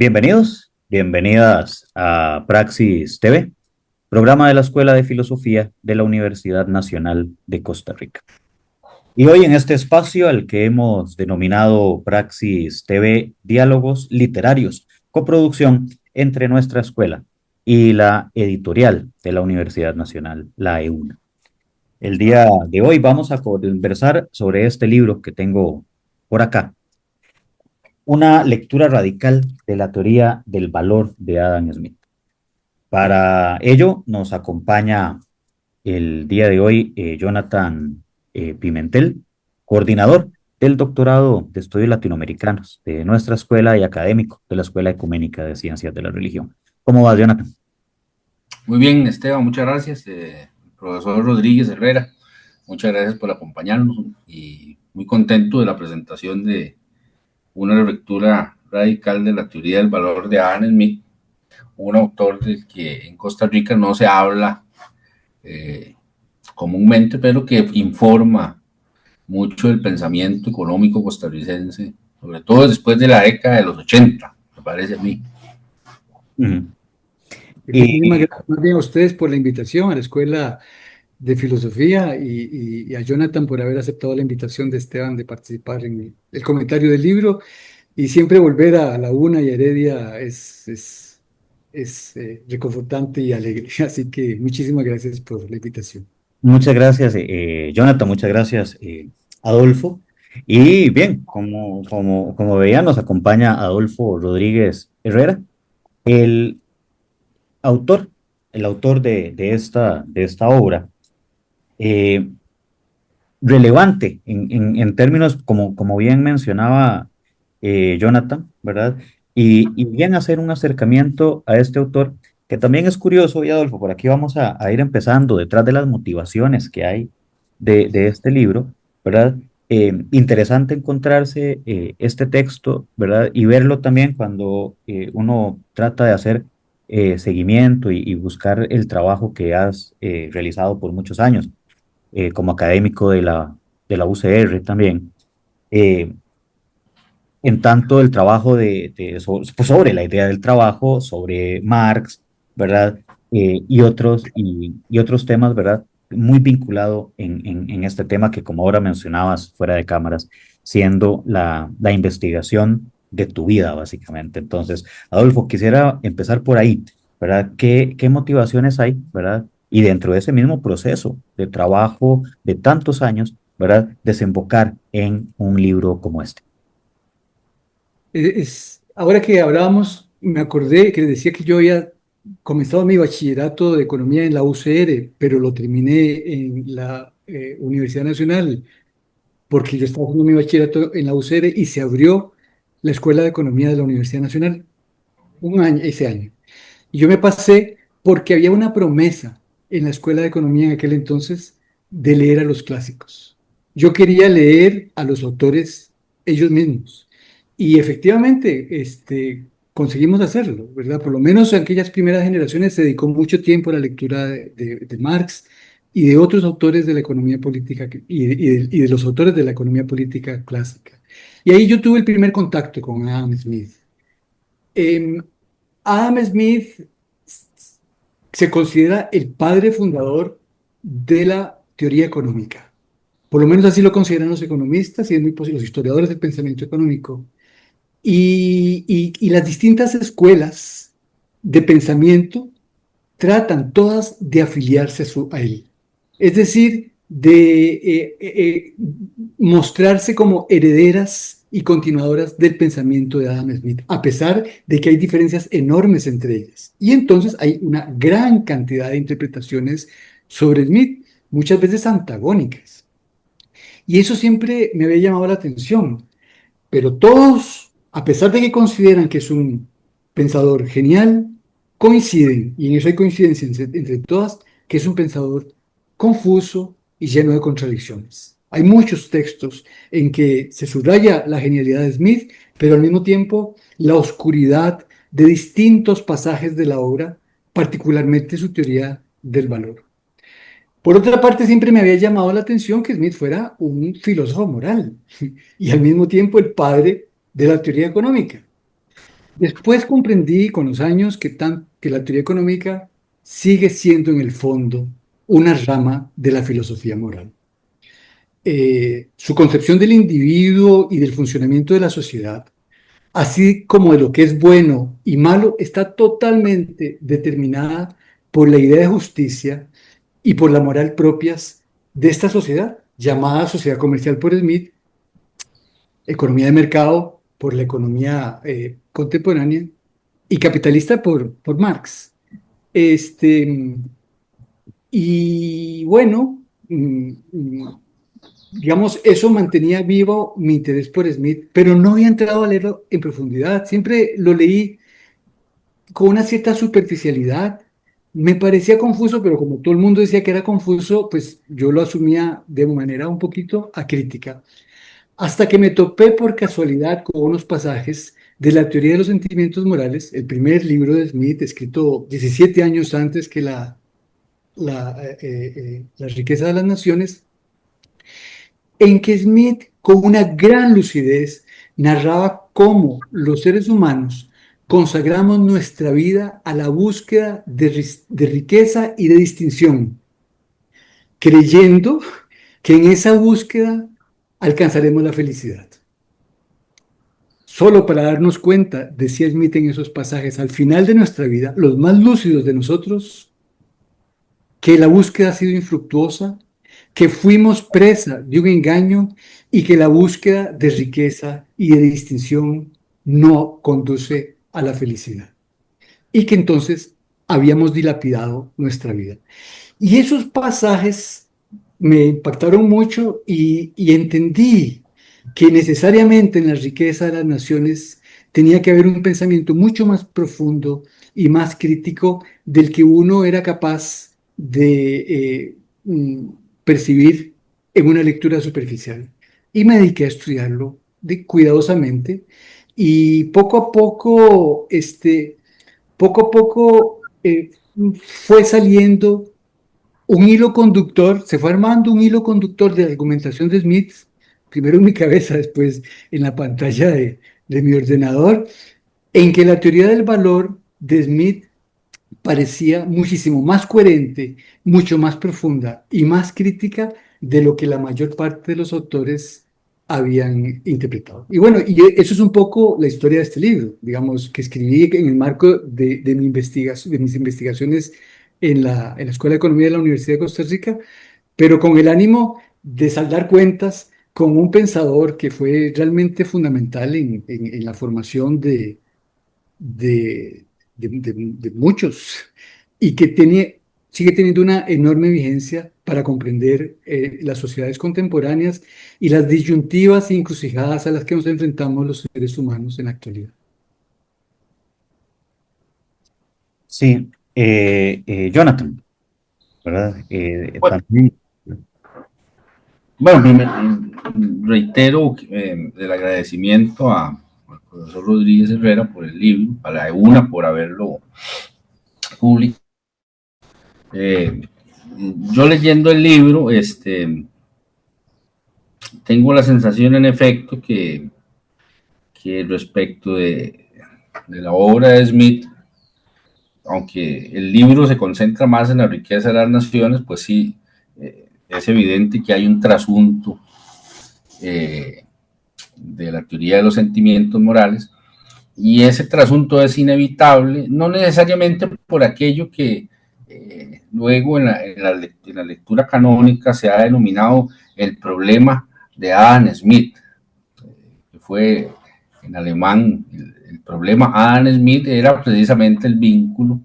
Bienvenidos, bienvenidas a Praxis TV, programa de la Escuela de Filosofía de la Universidad Nacional de Costa Rica. Y hoy en este espacio al que hemos denominado Praxis TV Diálogos Literarios, coproducción entre nuestra escuela y la editorial de la Universidad Nacional, la EUNA. El día de hoy vamos a conversar sobre este libro que tengo por acá, una lectura radical de la teoría del valor de Adam Smith. Para ello nos acompaña el día de hoy Jonathan Pimentel, coordinador del doctorado de estudios latinoamericanos de nuestra escuela y académico de la Escuela Ecuménica de Ciencias de la Religión. ¿Cómo va, Jonathan? Muy bien, Esteban, muchas gracias. Profesor Rodríguez Herrera, muchas gracias por acompañarnos y muy contento de la presentación de una lectura radical de la teoría del valor de Adam Smith, un autor del que en Costa Rica no se habla eh, comúnmente, pero que informa mucho del pensamiento económico costarricense, sobre todo después de la década de los 80, me parece a mí. Uh-huh. Muchísimas Y gracias más bien a ustedes por la invitación a la Escuela de Filosofía y a Jonathan por haber aceptado la invitación de Esteban de participar en el comentario del libro. Y siempre volver a la UNA y a Heredia es reconfortante y alegre. Así que muchísimas gracias por la invitación. muchas gracias, Jonathan, muchas gracias, Adolfo. Y bien, como veía, nos acompaña Adolfo Rodríguez Herrera, el autor, el autor de esta obra, eh, relevante en términos, como bien mencionaba Jonathan, ¿verdad? Y bien hacer un acercamiento a este autor, que también es curioso, y Adolfo, por aquí vamos a ir empezando detrás de las motivaciones que hay de este libro, ¿verdad? Interesante encontrarse este texto, ¿verdad? Y verlo también cuando uno trata de hacer seguimiento y buscar el trabajo que has realizado por muchos años como académico de la UCR también, eh, en tanto el trabajo pues sobre la idea del trabajo, sobre Marx, ¿verdad? Y otros temas, ¿verdad? Muy vinculado en este tema que, como ahora mencionabas fuera de cámaras, siendo la investigación de tu vida, básicamente. Entonces, Adolfo, quisiera empezar por ahí, ¿verdad? ¿Qué motivaciones hay, ¿verdad? Y dentro de ese mismo proceso de trabajo de tantos años, ¿verdad? Desembocar en un libro como este. Ahora que hablábamos, me acordé que les decía que yo había comenzado mi bachillerato de economía en la UCR, pero lo terminé en la Universidad Nacional, porque yo estaba haciendo mi bachillerato en la UCR y se abrió la Escuela de Economía de la Universidad Nacional un año, ese año. Y yo me pasé porque había una promesa en la Escuela de Economía en aquel entonces de leer a los clásicos. Yo quería leer a los autores ellos mismos. Y efectivamente, conseguimos hacerlo, ¿verdad? Por lo menos en aquellas primeras generaciones se dedicó mucho tiempo a la lectura de Marx y de otros autores de la economía política y de los autores de la economía política clásica. Y ahí yo tuve el primer contacto con Adam Smith. Em, Adam Smith se considera el padre fundador de la teoría económica. Por lo menos así lo consideran los economistas y es muy posible, los historiadores del pensamiento económico. Y las distintas escuelas de pensamiento tratan todas de afiliarse a él. Es decir, de mostrarse como herederas y continuadoras del pensamiento de Adam Smith, a pesar de que hay diferencias enormes entre ellas. Y entonces hay una gran cantidad de interpretaciones sobre Smith, muchas veces antagónicas. Y eso siempre me había llamado la atención, pero todos, a pesar de que consideran que es un pensador genial, coinciden, y en eso hay coincidencia entre todas, que es un pensador confuso y lleno de contradicciones. Hay muchos textos en que se subraya la genialidad de Smith, pero al mismo tiempo la oscuridad de distintos pasajes de la obra, particularmente su teoría del valor. Por otra parte, siempre me había llamado la atención que Smith fuera un filósofo moral y al mismo tiempo el padre de la teoría económica. Después comprendí con los años que la teoría económica sigue siendo en el fondo una rama de la filosofía moral. Su concepción del individuo y del funcionamiento de la sociedad, así como de lo que es bueno y malo, está totalmente determinada por la idea de justicia y por la moral propias de esta sociedad, llamada sociedad comercial por Smith, economía de mercado por la economía contemporánea y capitalista por Marx. Este, y bueno, digamos, eso mantenía vivo mi interés por Smith, pero no había entrado a leerlo en profundidad. Siempre lo leí con una cierta superficialidad. Me parecía confuso, pero como todo el mundo decía que era confuso, pues yo lo asumía de manera un poquito acrítica. Hasta que me topé por casualidad con unos pasajes de la teoría de los sentimientos morales, el primer libro de Smith, escrito 17 años antes que la riqueza de las naciones, en que Smith, con una gran lucidez, narraba cómo los seres humanos consagramos nuestra vida a la búsqueda de riqueza y de distinción, creyendo que en esa búsqueda alcanzaremos la felicidad. Solo para darnos cuenta, decía Smith en esos pasajes, al final de nuestra vida, los más lúcidos de nosotros, que la búsqueda ha sido infructuosa, que fuimos presa de un engaño y que la búsqueda de riqueza y de distinción no conduce a la felicidad. Y que entonces habíamos dilapidado nuestra vida. Y esos pasajes me impactaron mucho y entendí que necesariamente en la riqueza de las naciones tenía que haber un pensamiento mucho más profundo y más crítico del que uno era capaz de percibir en una lectura superficial. Y me dediqué a estudiarlo cuidadosamente y poco a poco fue saliendo un hilo conductor, se fue armando un hilo conductor de argumentación de Smith, primero en mi cabeza, después en la pantalla de mi ordenador, en que la teoría del valor de Smith parecía muchísimo más coherente, mucho más profunda y más crítica de lo que la mayor parte de los autores habían interpretado. Y bueno, y eso es un poco la historia de este libro, digamos, que escribí en el marco de mis investigaciones en la Escuela de Economía de la Universidad de Costa Rica, pero con el ánimo de saldar cuentas con un pensador que fue realmente fundamental en la formación de, de muchos y que sigue teniendo una enorme vigencia para comprender las sociedades contemporáneas y las disyuntivas e encrucijadas a las que nos enfrentamos los seres humanos en la actualidad. Sí, Jonathan, ¿verdad? Bueno, También, bueno, reitero el agradecimiento al profesor Rodríguez Herrera por el libro, a la EUNA por haberlo publicado. Yo leyendo el libro, tengo la sensación en efecto que respecto de la obra de Smith, aunque el libro se concentra más en la riqueza de las naciones, pues sí, es evidente que hay un trasunto de la teoría de los sentimientos morales, y ese trasunto es inevitable, no necesariamente por aquello que luego en la lectura canónica se ha denominado el problema de Adam Smith, que fue en alemán, el problema Adam Smith era precisamente el vínculo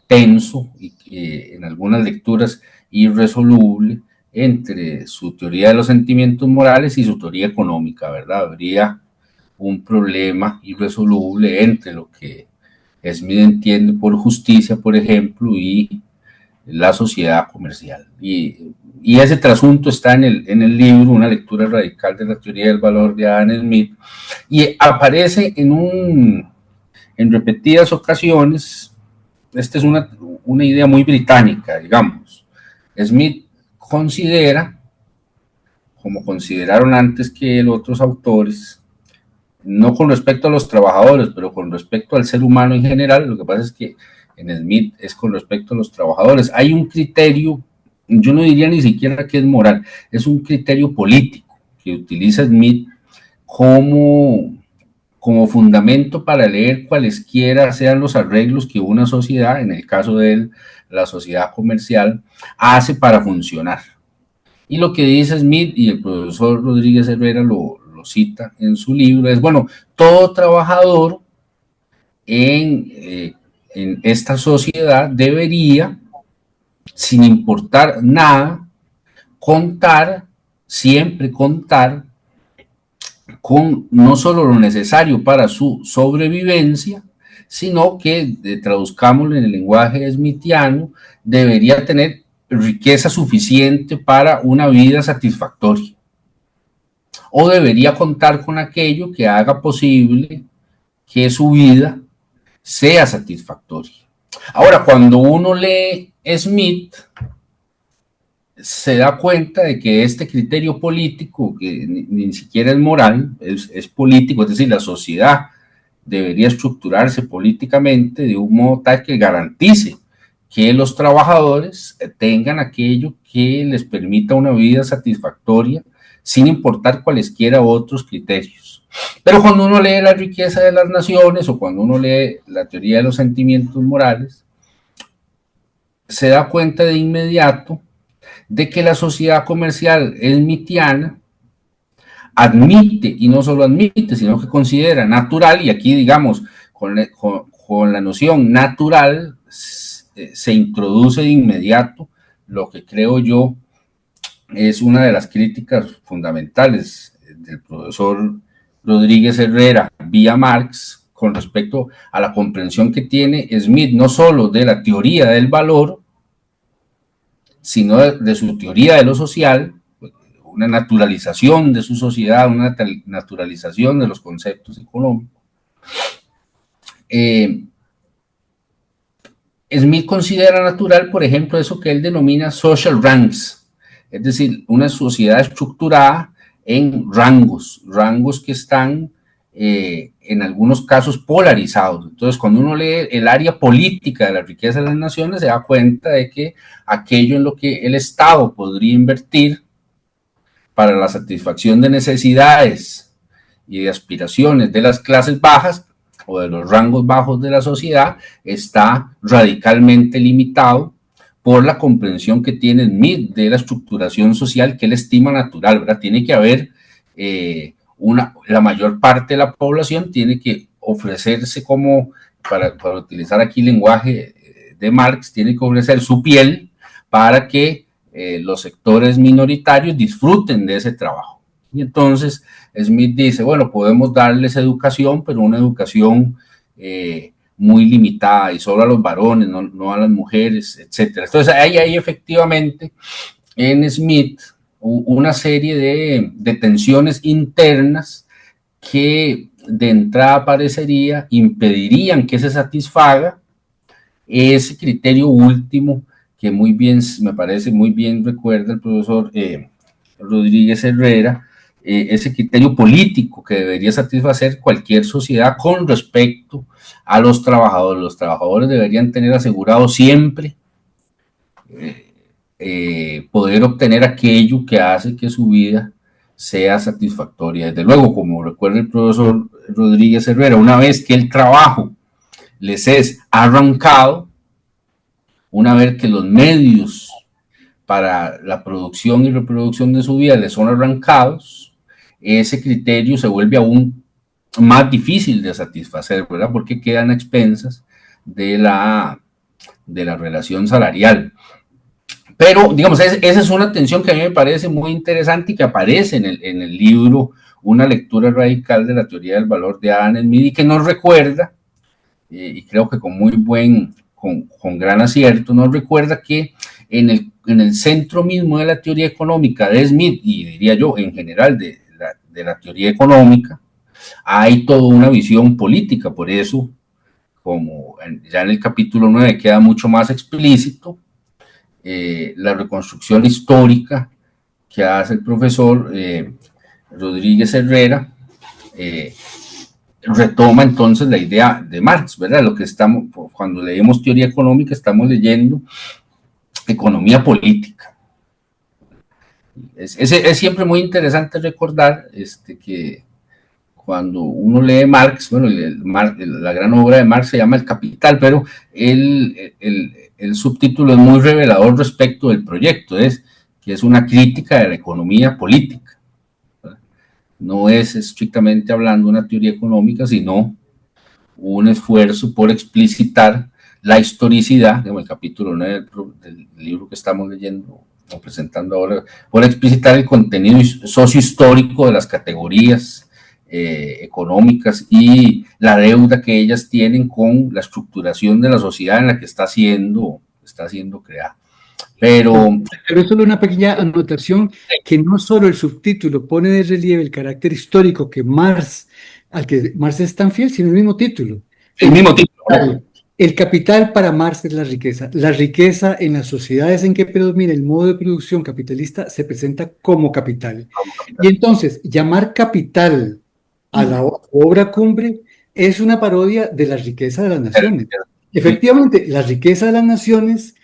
tenso y que en algunas lecturas irresoluble entre su teoría de los sentimientos morales y su teoría económica, ¿verdad? Habría un problema irresoluble entre lo que Smith entiende por justicia, por ejemplo, y la sociedad comercial. Y ese trasunto está en el libro, una lectura radical de la teoría del valor de Adam Smith, y aparece en repetidas ocasiones. Esta es una idea muy británica, digamos. Smith considera, como consideraron antes que él otros autores, no con respecto a los trabajadores, pero con respecto al ser humano en general. Lo que pasa es que en Smith es con respecto a los trabajadores. Hay un criterio, yo no diría ni siquiera que es moral, es un criterio político que utiliza Smith como fundamento para leer cualesquiera sean los arreglos que una sociedad, en el caso de él, la sociedad comercial, hace para funcionar. Y lo que dice Smith, y el profesor Rodríguez Herrera lo cita en su libro, es, bueno, todo trabajador en esta sociedad debería, sin importar nada, siempre contar con no solo lo necesario para su sobrevivencia, sino que, traduzcámoslo en el lenguaje smithiano, debería tener riqueza suficiente para una vida satisfactoria. O debería contar con aquello que haga posible que su vida sea satisfactoria. Ahora, cuando uno lee Smith, se da cuenta de que este criterio político, que ni siquiera es moral, es político, es decir, la sociedad debería estructurarse políticamente de un modo tal que garantice que los trabajadores tengan aquello que les permita una vida satisfactoria, sin importar cualesquiera otros criterios. Pero cuando uno lee La riqueza de las naciones, o cuando uno lee La teoría de los sentimientos morales, se da cuenta de inmediato de que la sociedad comercial smithiana admite, y no solo admite, sino que considera natural, y aquí digamos, con la noción natural, se introduce de inmediato lo que creo yo es una de las críticas fundamentales del profesor Rodríguez Herrera vía Marx con respecto a la comprensión que tiene Smith no solo de la teoría del valor, sino de su teoría de lo social, una naturalización de su sociedad, una naturalización de los conceptos económicos. Smith considera natural, por ejemplo, eso que él denomina social ranks, es decir, una sociedad estructurada en rangos que están en algunos casos polarizados. Entonces, cuando uno lee el área política de la riqueza de las naciones, se da cuenta de que aquello en lo que el Estado podría invertir para la satisfacción de necesidades y de aspiraciones de las clases bajas o de los rangos bajos de la sociedad está radicalmente limitado por la comprensión que tiene Smith de la estructuración social que él estima natural, ¿verdad? Tiene que haber la mayor parte de la población tiene que ofrecerse como, para utilizar aquí el lenguaje de Marx, tiene que ofrecer su piel para que los sectores minoritarios disfruten de ese trabajo. Y entonces Smith dice, bueno, podemos darles educación, pero una educación muy limitada y solo a los varones, no a las mujeres, etc. Entonces hay efectivamente en Smith una serie de tensiones internas que de entrada parecería impedirían que se satisfaga ese criterio último que muy bien, me parece muy bien recuerda el profesor Rodríguez Herrera, ese criterio político que debería satisfacer cualquier sociedad con respecto a los trabajadores. Los trabajadores deberían tener asegurado siempre poder obtener aquello que hace que su vida sea satisfactoria. Desde luego, como recuerda el profesor Rodríguez Herrera, una vez que el trabajo les es arrancado, una vez que los medios para la producción y reproducción de su vida les son arrancados, ese criterio se vuelve aún más difícil de satisfacer, ¿verdad? Porque quedan a expensas de la relación salarial. Pero, digamos, esa es una tensión que a mí me parece muy interesante y que aparece en el libro Una lectura radical de la teoría del valor de Adam Smith y que nos recuerda, y creo que con gran acierto, nos recuerda que en el centro mismo de la teoría económica de Smith, y diría yo en general de la teoría económica, hay toda una visión política. Por eso, como ya en el capítulo 9 queda mucho más explícito, la reconstrucción histórica que hace el profesor Rodríguez Herrera retoma entonces la idea de Marx, ¿verdad? Lo que estamos, cuando leemos teoría económica, estamos leyendo economía política. Es siempre muy interesante recordar que cuando uno lee Marx, bueno, la gran obra de Marx se llama El Capital, pero el subtítulo es muy revelador respecto del proyecto, que es una crítica de la economía política. No es estrictamente hablando una teoría económica, sino un esfuerzo por explicitar la historicidad, como el capítulo 9 del libro que estamos leyendo o presentando ahora, por explicitar el contenido sociohistórico de las categorías económicas y la deuda que ellas tienen con la estructuración de la sociedad en la que está siendo creada. Pero es solo una pequeña anotación, que no solo el subtítulo pone de relieve el carácter histórico al que Marx es tan fiel, sino el mismo título. El mismo título. El capital para Marx es la riqueza. La riqueza en las sociedades en que predomina el modo de producción capitalista se presenta como capital. Y entonces, llamar capital a la obra cumbre es una parodia de la riqueza de las naciones. Efectivamente, la riqueza de las naciones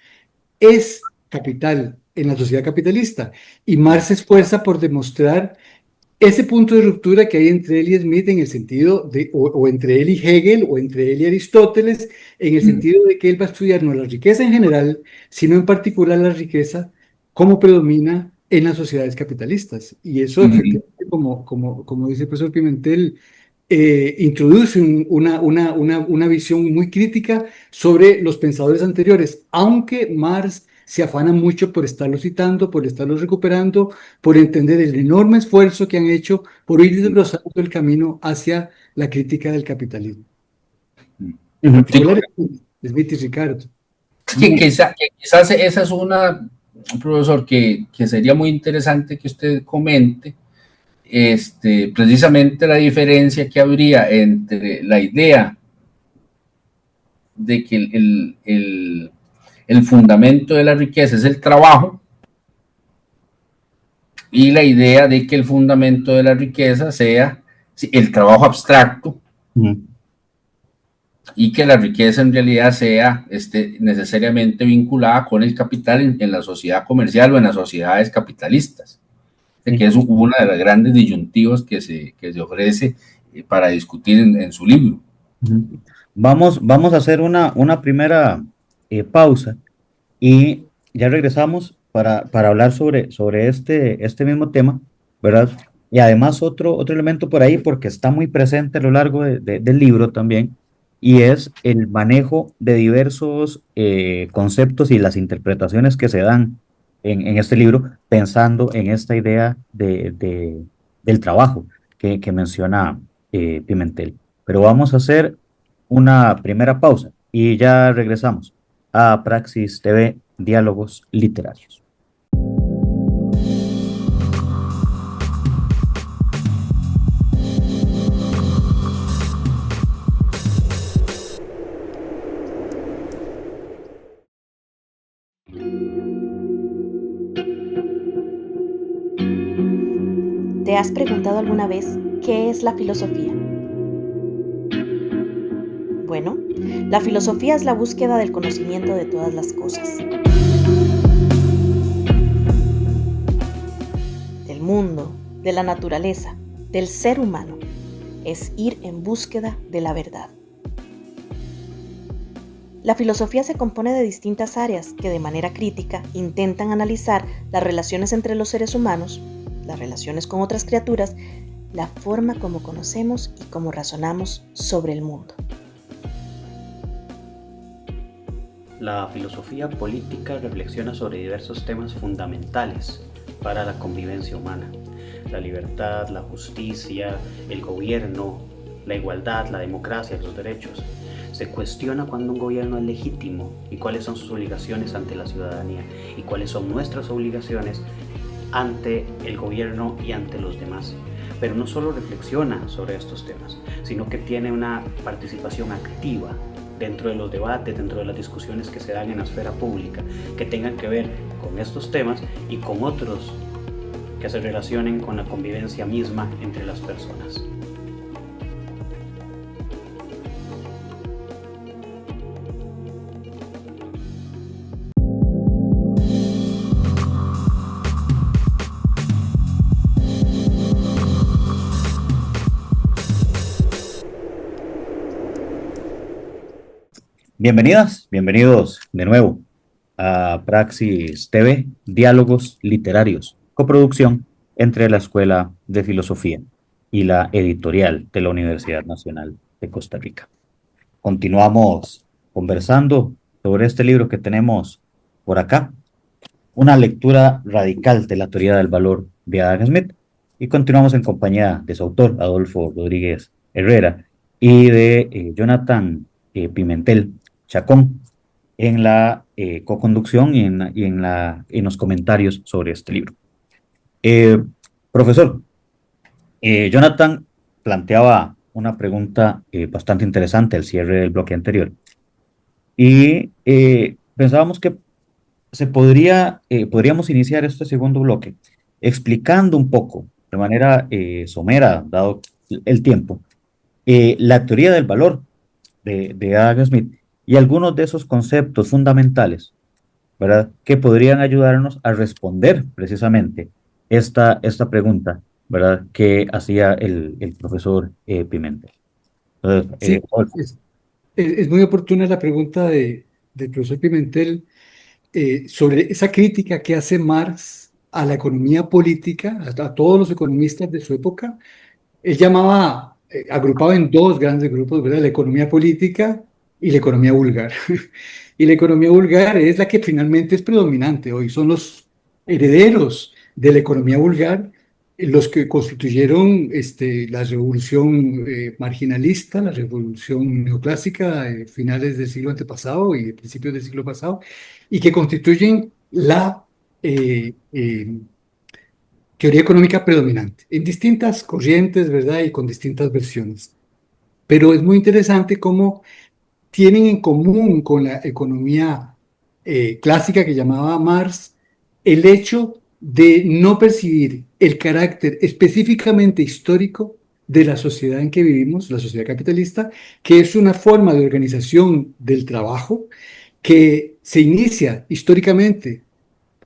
es capital en la sociedad capitalista, y Marx se esfuerza por demostrar ese punto de ruptura que hay entre él y Smith, en el sentido de, o entre él y Hegel, o entre él y Aristóteles, en el sentido de que él va a estudiar no la riqueza en general, sino en particular la riqueza cómo predomina en las sociedades capitalistas. Y eso, efectivamente, como dice el profesor Pimentel, introduce una visión muy crítica sobre los pensadores anteriores, aunque Marx se afana mucho por estarlos citando, por estarlos recuperando, por entender el enorme esfuerzo que han hecho por ir desbrozando el camino hacia la crítica del capitalismo. En particular, Smith y Ricardo. Que quizás esa es una, profesor, que sería muy interesante que usted comente, precisamente la diferencia que habría entre la idea de que el fundamento de la riqueza es el trabajo y la idea de que el fundamento de la riqueza sea el trabajo abstracto y que la riqueza en realidad sea necesariamente vinculada con el capital en la sociedad comercial o en las sociedades capitalistas, que es una de las grandes disyuntivas que se ofrece para discutir en su libro. Vamos a hacer una primera pausa y ya regresamos para hablar sobre este mismo tema, ¿verdad? Y además otro elemento por ahí, porque está muy presente a lo largo del libro también, y es el manejo de diversos conceptos y las interpretaciones que se dan en este libro, pensando en esta idea del trabajo que menciona Pimentel. Pero vamos a hacer una primera pausa y ya regresamos a Praxis TV, Diálogos Literarios. ¿Te has preguntado alguna vez qué es la filosofía? Bueno, la filosofía es la búsqueda del conocimiento de todas las cosas, del mundo, de la naturaleza, del ser humano. Es ir en búsqueda de la verdad. La filosofía se compone de distintas áreas que de manera crítica intentan analizar las relaciones entre los seres humanos, las relaciones con otras criaturas, la forma como conocemos y cómo razonamos sobre el mundo. La filosofía política reflexiona sobre diversos temas fundamentales para la convivencia humana: la libertad, la justicia, el gobierno, la igualdad, la democracia, los derechos. Se cuestiona cuándo un gobierno es legítimo y cuáles son sus obligaciones ante la ciudadanía y cuáles son nuestras obligaciones ante el gobierno y ante los demás. Pero no solo reflexiona sobre estos temas, sino que tiene una participación activa dentro de los debates, dentro de las discusiones que se dan en la esfera pública, que tengan que ver con estos temas y con otros que se relacionen con la convivencia misma entre las personas. Bienvenidas, bienvenidos de nuevo a Praxis TV, Diálogos Literarios, coproducción entre la Escuela de Filosofía y la editorial de la Universidad Nacional de Costa Rica. Continuamos conversando sobre este libro que tenemos por acá, una lectura radical de la teoría del valor de Adam Smith, y continuamos en compañía de su autor, Adolfo Rodríguez Herrera, y de Jonathan Pimentel Chacón, en la co-conducción y en los comentarios sobre este libro. Profesor, Jonathan planteaba una pregunta bastante interesante al cierre del bloque anterior, y pensábamos que podríamos iniciar este segundo bloque explicando un poco, de manera somera, dado el tiempo, la teoría del valor de Adam Smith y algunos de esos conceptos fundamentales, ¿verdad?, que podrían ayudarnos a responder precisamente esta pregunta, ¿verdad?, que hacía el profesor Pimentel. Entonces, Sí, es muy oportuna la pregunta del profesor Pimentel sobre esa crítica que hace Marx a la economía política, a todos los economistas de su época. Él llamaba, agrupaba en dos grandes grupos, ¿verdad? La economía política y la economía vulgar. Y la economía vulgar es la que finalmente es predominante hoy. Son los herederos de la economía vulgar los que constituyeron la revolución marginalista, la revolución neoclásica, finales del siglo antepasado y principios del siglo pasado, y que constituyen la teoría económica predominante, en distintas corrientes, ¿verdad? Y con distintas versiones. Pero es muy interesante cómo tienen en común con la economía clásica que llamaba Marx el hecho de no percibir el carácter específicamente histórico de la sociedad en que vivimos, la sociedad capitalista, que es una forma de organización del trabajo que se inicia históricamente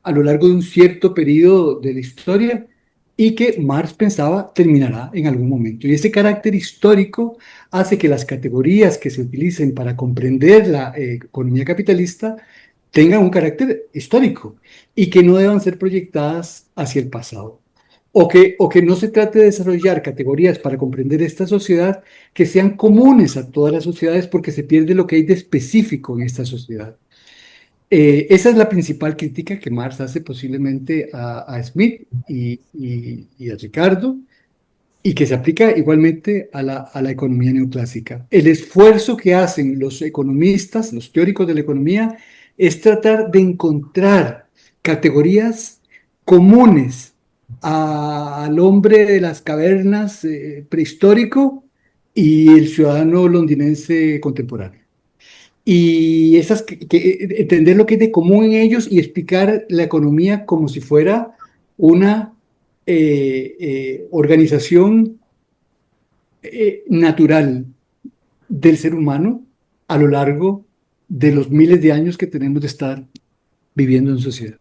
a lo largo de un cierto periodo de la historia y que Marx pensaba terminará en algún momento. Y ese carácter histórico hace que las categorías que se utilicen para comprender la economía capitalista tengan un carácter histórico y que no deban ser proyectadas hacia el pasado. O que no se trate de desarrollar categorías para comprender esta sociedad que sean comunes a todas las sociedades, porque se pierde lo que hay de específico en esta sociedad. Esa es la principal crítica que Marx hace posiblemente a Smith y a Ricardo, y que se aplica igualmente a la economía neoclásica. El esfuerzo que hacen los economistas, los teóricos de la economía, es tratar de encontrar categorías comunes al hombre de las cavernas prehistórico y el ciudadano londinense contemporáneo. Y entender lo que es de común en ellos y explicar la economía como si fuera una organización natural del ser humano a lo largo de los miles de años que tenemos de estar viviendo en sociedad.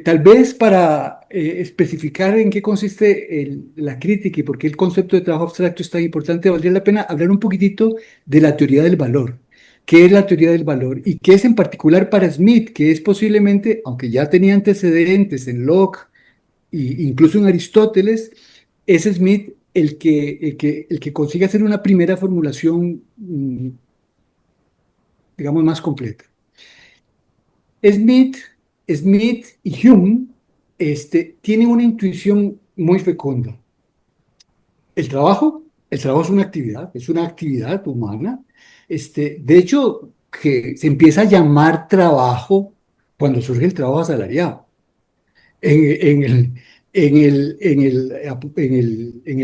Tal vez para especificar en qué consiste la crítica y por qué el concepto de trabajo abstracto es tan importante, valdría la pena hablar un poquitito de la teoría del valor. ¿Qué es la teoría del valor? Y qué es en particular para Smith, que es posiblemente, aunque ya tenía antecedentes en Locke e incluso en Aristóteles, es Smith el que consigue hacer una primera formulación, digamos, más completa. Smith y Hume tienen una intuición muy fecunda. El trabajo es una actividad humana. De hecho, que se empieza a llamar trabajo cuando surge el trabajo asalariado. En el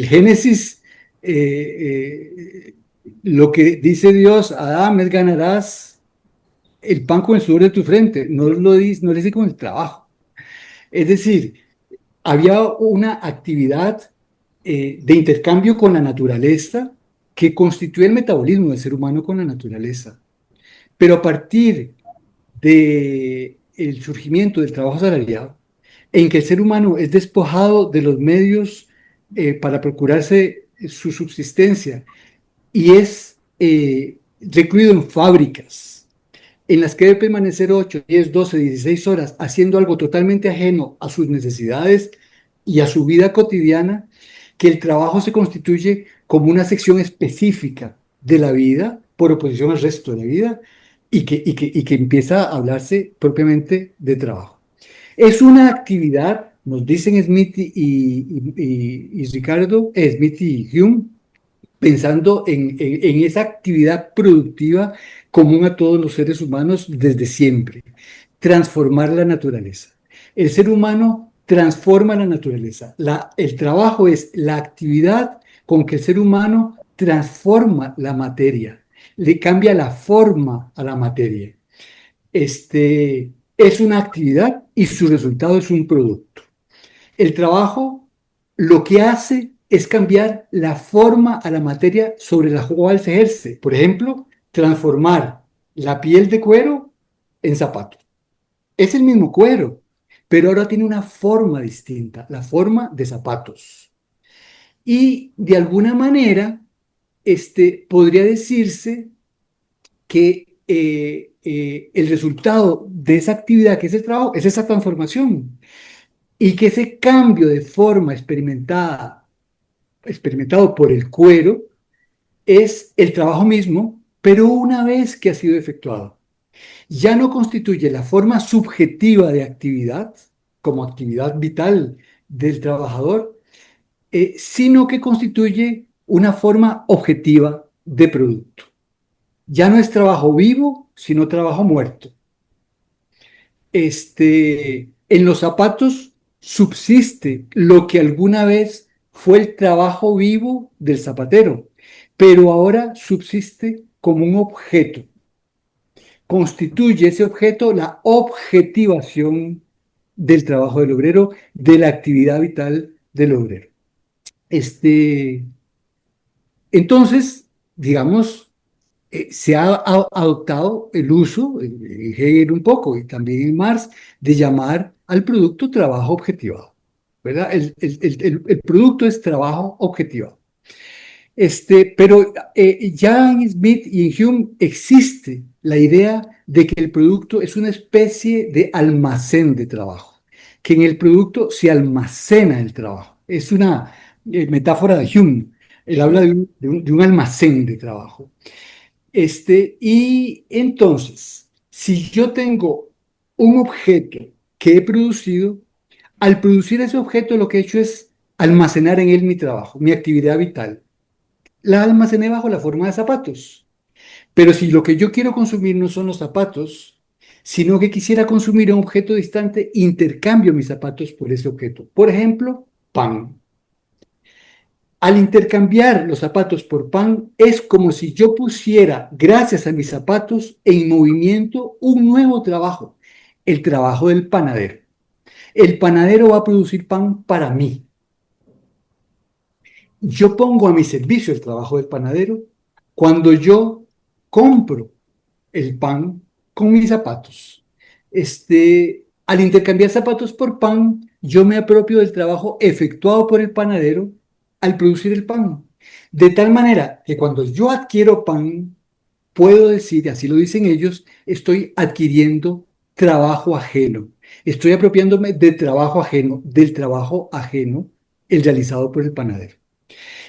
Génesis, lo que dice Dios, Adán, es ganarás el pan con el sudor de tu frente, no lo dice con el trabajo. Es decir, había una actividad de intercambio con la naturaleza que constituye el metabolismo del ser humano con la naturaleza. Pero a partir del surgimiento del trabajo asalariado, en que el ser humano es despojado de los medios para procurarse su subsistencia y es recluido en fábricas, en las que debe permanecer 8, 10, 12, 16 horas haciendo algo totalmente ajeno a sus necesidades y a su vida cotidiana, que el trabajo se constituye como una sección específica de la vida, por oposición al resto de la vida, y que empieza a hablarse propiamente de trabajo. Es una actividad, nos dicen Smith y Ricardo, Smith y Hume, pensando en esa actividad productiva común a todos los seres humanos desde siempre, transformar la naturaleza. El ser humano transforma la naturaleza. El trabajo es la actividad con que el ser humano transforma la materia, le cambia la forma a la materia. Es una actividad y su resultado es un producto. El trabajo lo que hace es cambiar la forma a la materia sobre la cual se ejerce. Por ejemplo, transformar la piel de cuero en zapato. Es el mismo cuero, pero ahora tiene una forma distinta, la forma de zapatos. Y de alguna manera, podría decirse que el resultado de esa actividad, que es el trabajo, es esa transformación. Y que ese cambio de forma experimentado por el cuero es el trabajo mismo, pero una vez que ha sido efectuado. Ya no constituye la forma subjetiva de actividad, como actividad vital del trabajador, sino que constituye una forma objetiva de producto. Ya no es trabajo vivo, sino trabajo muerto. En los zapatos subsiste lo que alguna vez fue el trabajo vivo del zapatero, pero ahora subsiste como un objeto. Constituye ese objeto la objetivación del trabajo del obrero, de la actividad vital del obrero. Entonces, digamos, se ha adoptado el uso, en Hegel un poco y también en Marx, de llamar al producto trabajo objetivado, ¿verdad? El producto es trabajo objetivado. Pero ya en Smith y en Hume existe la idea de que el producto es una especie de almacén de trabajo, que en el producto se almacena el trabajo. Es una metáfora de Hume. Él habla de un almacén de trabajo. Y entonces, si yo tengo un objeto que he producido, al producir ese objeto lo que he hecho es almacenar en él mi trabajo, mi actividad vital. La almacené bajo la forma de zapatos. Pero si lo que yo quiero consumir no son los zapatos, sino que quisiera consumir un objeto distante, intercambio mis zapatos por ese objeto. Por ejemplo, pan. Al intercambiar los zapatos por pan, es como si yo pusiera, gracias a mis zapatos, en movimiento un nuevo trabajo, el trabajo del panadero. El panadero va a producir pan para mí. Yo pongo a mi servicio el trabajo del panadero cuando yo compro el pan con mis zapatos. Al intercambiar zapatos por pan, yo me apropio del trabajo efectuado por el panadero al producir el pan. De tal manera que cuando yo adquiero pan, puedo decir, y así lo dicen ellos, estoy adquiriendo trabajo ajeno. Estoy apropiándome de trabajo ajeno, del trabajo ajeno, el realizado por el panadero.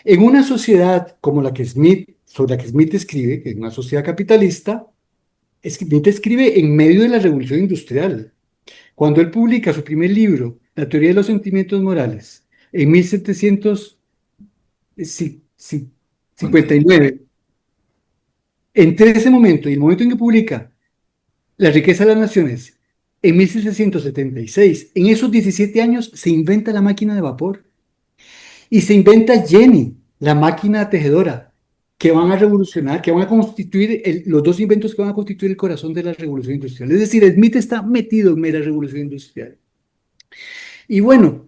En una sociedad como la que sobre la que Smith escribe, que es una sociedad capitalista, Smith escribe en medio de la Revolución Industrial. Cuando él publica su primer libro, La teoría de los sentimientos morales, en 1759, entre ese momento y el momento en que publica La riqueza de las naciones, en 1776, en esos 17 años se inventa la máquina de vapor y se inventa Jenny, la máquina tejedora, que van a revolucionar, que van a constituir los dos inventos que van a constituir el corazón de la revolución industrial. Es decir, Smith está metido en mera revolución industrial. Y bueno,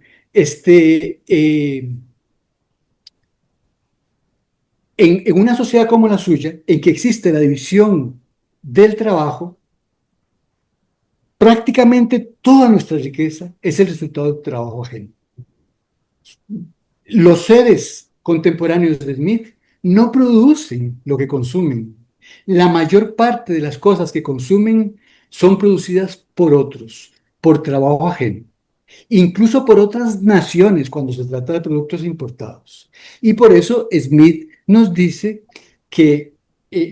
en una sociedad como la suya, en que existe la división del trabajo, prácticamente toda nuestra riqueza es el resultado del trabajo ajeno. Los seres contemporáneos de Smith no producen lo que consumen, La mayor parte de las cosas que consumen son producidas por otros, por trabajo ajeno, incluso por otras naciones cuando se trata de productos importados. Y por eso Smith nos dice que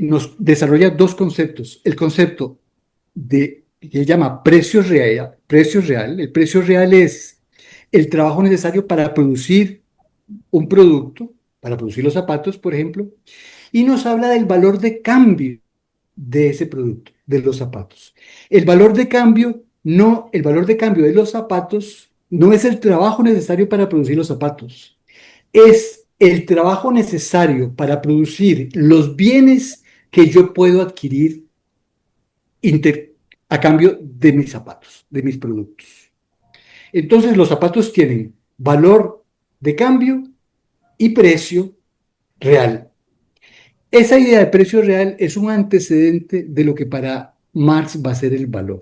nos desarrolla dos conceptos. El concepto que llama precio real. Precio real. El precio real es el trabajo necesario para producir un producto, para producir los zapatos, por ejemplo, y nos habla del valor de cambio de ese producto, de los zapatos. El valor de cambio de los zapatos no es el trabajo necesario para producir los zapatos, es el trabajo necesario para producir los bienes que yo puedo adquirir a cambio de mis zapatos, de mis productos. Entonces los zapatos tienen valor de cambio y precio real. Esa idea de precio real es un antecedente de lo que para Marx va a ser el valor.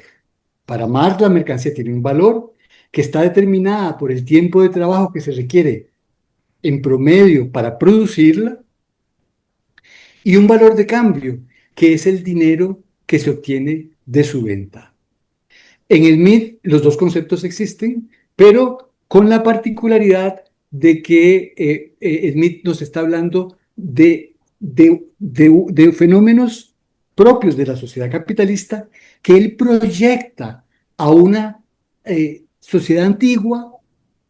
Para Marx la mercancía tiene un valor que está determinada por el tiempo de trabajo que se requiere en promedio para producirla y un valor de cambio que es el dinero que se obtiene de su venta. En el MIT los dos conceptos existen, pero con la particularidad de que Smith nos está hablando de fenómenos propios de la sociedad capitalista que él proyecta a una sociedad antigua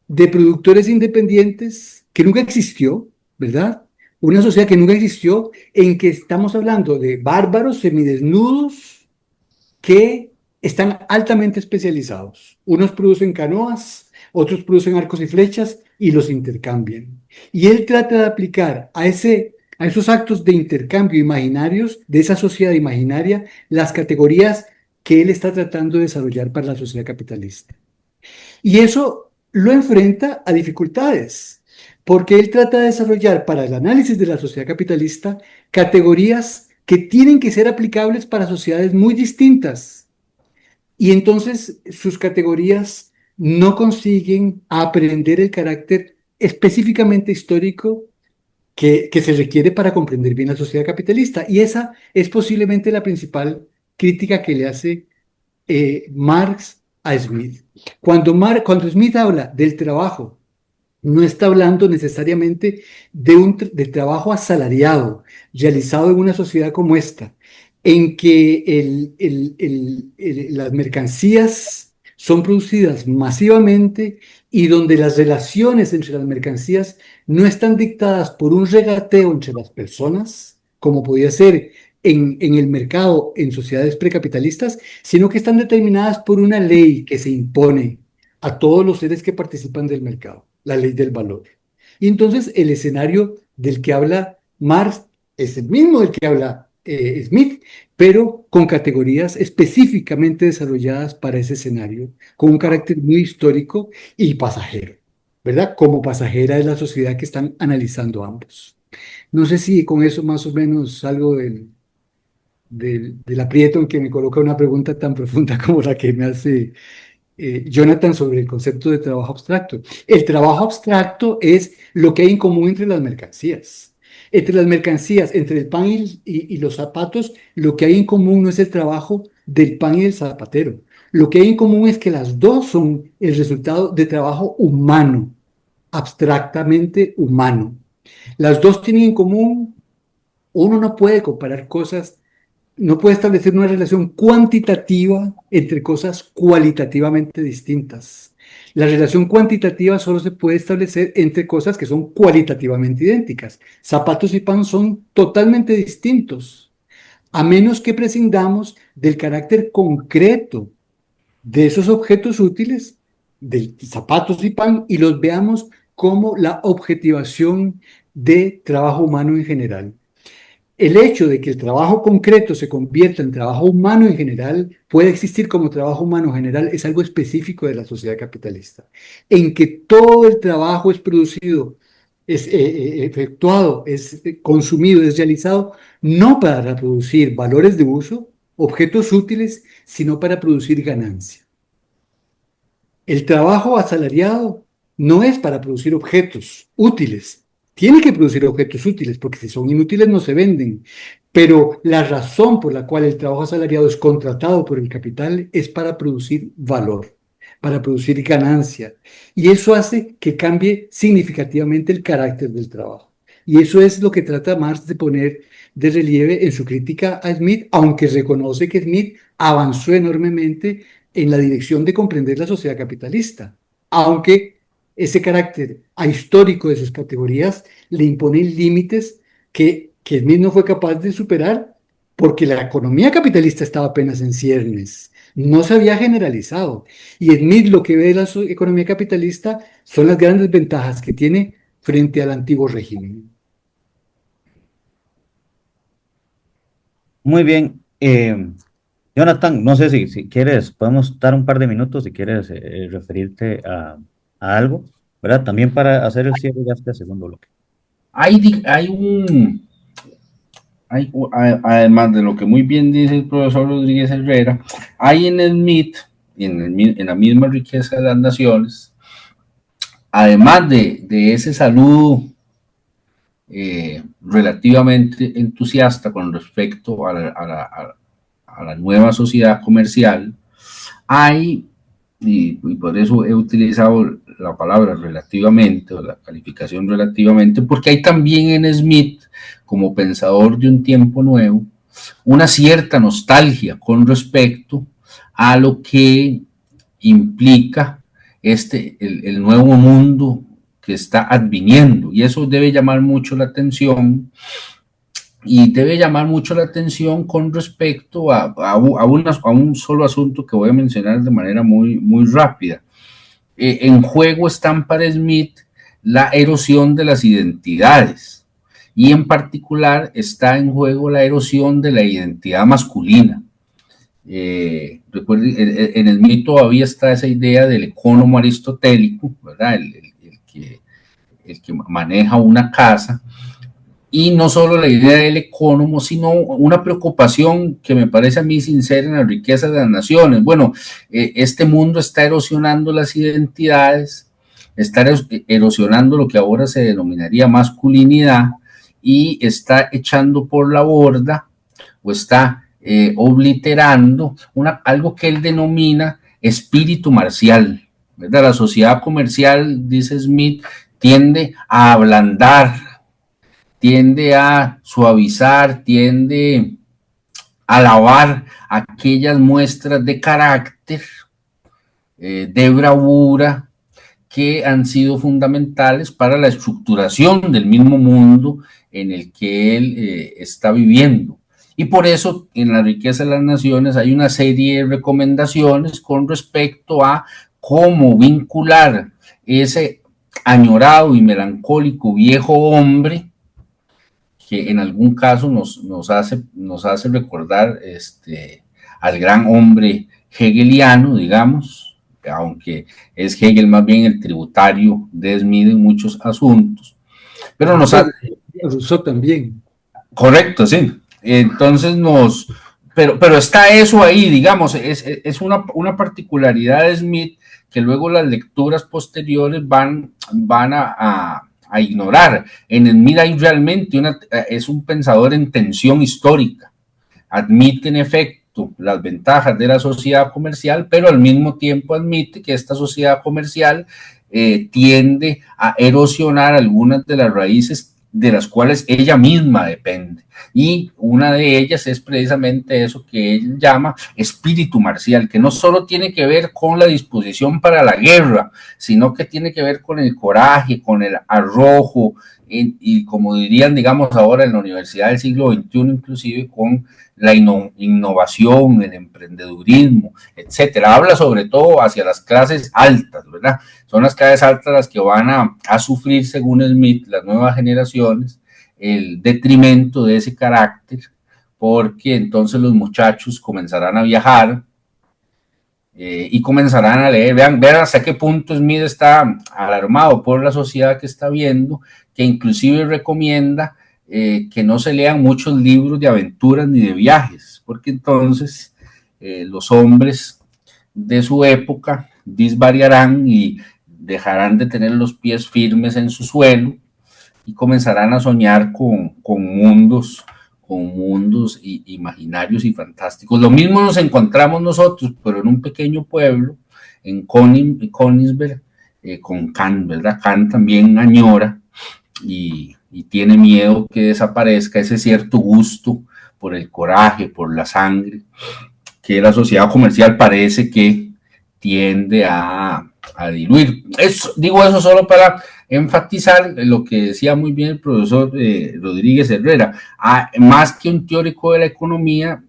de productores independientes que nunca existió, ¿verdad? Una sociedad que nunca existió, en que estamos hablando de bárbaros semidesnudos que están altamente especializados. Unos producen canoas, otros producen arcos y flechas y los intercambian. Y él trata de aplicar a esos actos de intercambio imaginarios, de esa sociedad imaginaria, las categorías que él está tratando de desarrollar para la sociedad capitalista. Y eso lo enfrenta a dificultades, porque él trata de desarrollar para el análisis de la sociedad capitalista categorías que tienen que ser aplicables para sociedades muy distintas. Y entonces sus categorías no consiguen aprender el carácter específicamente histórico que se requiere para comprender bien la sociedad capitalista. Y esa es posiblemente la principal crítica que le hace Marx a Smith. Cuando Smith habla del trabajo, no está hablando necesariamente de trabajo asalariado, realizado en una sociedad como esta, en que las mercancías son producidas masivamente y donde las relaciones entre las mercancías no están dictadas por un regateo entre las personas, como podía ser en el mercado en sociedades precapitalistas, sino que están determinadas por una ley que se impone a todos los seres que participan del mercado, la ley del valor. Y entonces el escenario del que habla Marx es el mismo del que habla Smith, pero con categorías específicamente desarrolladas para ese escenario, con un carácter muy histórico y pasajero, ¿verdad? Como pasajera es la sociedad que están analizando ambos. No sé si con eso más o menos salgo del aprieto en que me coloca una pregunta tan profunda como la que me hace Jonathan sobre el concepto de trabajo abstracto. El trabajo abstracto es lo que hay en común entre las mercancías. Entre las mercancías, entre el pan y los zapatos, lo que hay en común no es el trabajo del pan y del zapatero. Lo que hay en común es que las dos son el resultado de trabajo humano, abstractamente humano. Las dos tienen en común, uno no puede comparar cosas, no puede establecer una relación cuantitativa entre cosas cualitativamente distintas. La relación cuantitativa solo se puede establecer entre cosas que son cualitativamente idénticas. Zapatos y pan son totalmente distintos, a menos que prescindamos del carácter concreto de esos objetos útiles, de zapatos y pan, y los veamos como la objetivación de trabajo humano en general. El hecho de que el trabajo concreto se convierta en trabajo humano en general, puede existir como trabajo humano en general, es algo específico de la sociedad capitalista, en que todo el trabajo es producido, es efectuado, es consumido, es realizado, no para producir valores de uso, objetos útiles, sino para producir ganancia. El trabajo asalariado no es para producir objetos útiles, tiene que producir objetos útiles, porque si son inútiles no se venden, pero la razón por la cual el trabajo asalariado es contratado por el capital es para producir valor, para producir ganancia. Y eso hace que cambie significativamente el carácter del trabajo. Y eso es lo que trata Marx de poner de relieve en su crítica a Smith, aunque reconoce que Smith avanzó enormemente en la dirección de comprender la sociedad capitalista, aunque ese carácter ahistórico de sus categorías le imponen límites que Smith no fue capaz de superar porque la economía capitalista estaba apenas en ciernes, no se había generalizado. Y Smith lo que ve de la economía capitalista son las grandes ventajas que tiene frente al antiguo régimen. Muy bien. Jonathan, no sé si quieres, podemos dar un par de minutos si quieres referirte a algo, ¿verdad? También para hacer el cierre de este segundo bloque. Además de lo que muy bien dice el profesor Rodríguez Herrera, hay en Smith, en la misma riqueza de las naciones, además de ese saludo relativamente entusiasta con respecto a la nueva sociedad comercial, hay, y por eso he utilizado la palabra relativamente o la calificación relativamente, porque hay también en Smith, como pensador de un tiempo nuevo, una cierta nostalgia con respecto a lo que implica el nuevo mundo que está adviniendo, y eso debe llamar mucho la atención, y debe llamar mucho la atención con respecto a un solo asunto que voy a mencionar de manera muy, muy rápida. En juego están para Smith la erosión de las identidades, y en particular está en juego la erosión de la identidad masculina. Recuerden, en Smith todavía está esa idea del ecónomo aristotélico, ¿verdad? El que maneja una casa, y no solo la idea del ecónomo, sino una preocupación que me parece a mí sincera en la riqueza de las naciones. Bueno, este mundo está erosionando las identidades, está erosionando lo que ahora se denominaría masculinidad, y está echando por la borda o está obliterando algo que él denomina espíritu marcial, ¿verdad? La sociedad comercial, dice Smith, tiende a ablandar, tiende a suavizar, tiende a lavar aquellas muestras de carácter, de bravura, que han sido fundamentales para la estructuración del mismo mundo en el que él está viviendo. Y por eso en la riqueza de las naciones hay una serie de recomendaciones con respecto a cómo vincular ese añorado y melancólico viejo hombre, que en algún caso nos hace recordar al gran hombre hegeliano, digamos, aunque es Hegel más bien el tributario de Smith en muchos asuntos. Pero Rousseau también. Correcto, sí. Entonces pero está eso ahí, digamos, es una particularidad de Smith que luego las lecturas posteriores van a ignorar. En Smith hay realmente es un pensador en tensión histórica, admite en efecto las ventajas de la sociedad comercial, pero al mismo tiempo admite que esta sociedad comercial tiende a erosionar algunas de las raíces de las cuales ella misma depende. Y una de ellas es precisamente eso que él llama espíritu marcial, que no solo tiene que ver con la disposición para la guerra, sino que tiene que ver con el coraje, con el arrojo, y como dirían, digamos, ahora en la Universidad del siglo XXI, inclusive con la innovación, el emprendedurismo, etcétera. Habla sobre todo hacia las clases altas, ¿verdad? Son las clases altas las que van a sufrir, según Smith, las nuevas generaciones, el detrimento de ese carácter, porque entonces los muchachos comenzarán a viajar y comenzarán a leer. Vean hasta qué punto Smith está alarmado por la sociedad que está viendo, que inclusive recomienda que no se lean muchos libros de aventuras ni de viajes, porque entonces los hombres de su época disvariarán y dejarán de tener los pies firmes en su suelo y comenzarán a soñar con mundos con mundos imaginarios y fantásticos. Lo mismo nos encontramos nosotros, pero en un pequeño pueblo, en Königsberg, con Kant, ¿verdad? Kant también añora y tiene miedo que desaparezca ese cierto gusto por el coraje, por la sangre, que la sociedad comercial parece que tiende a diluir. Digo eso solo para enfatizar lo que decía muy bien el profesor Rodríguez Herrera. Más que un teórico de la economía,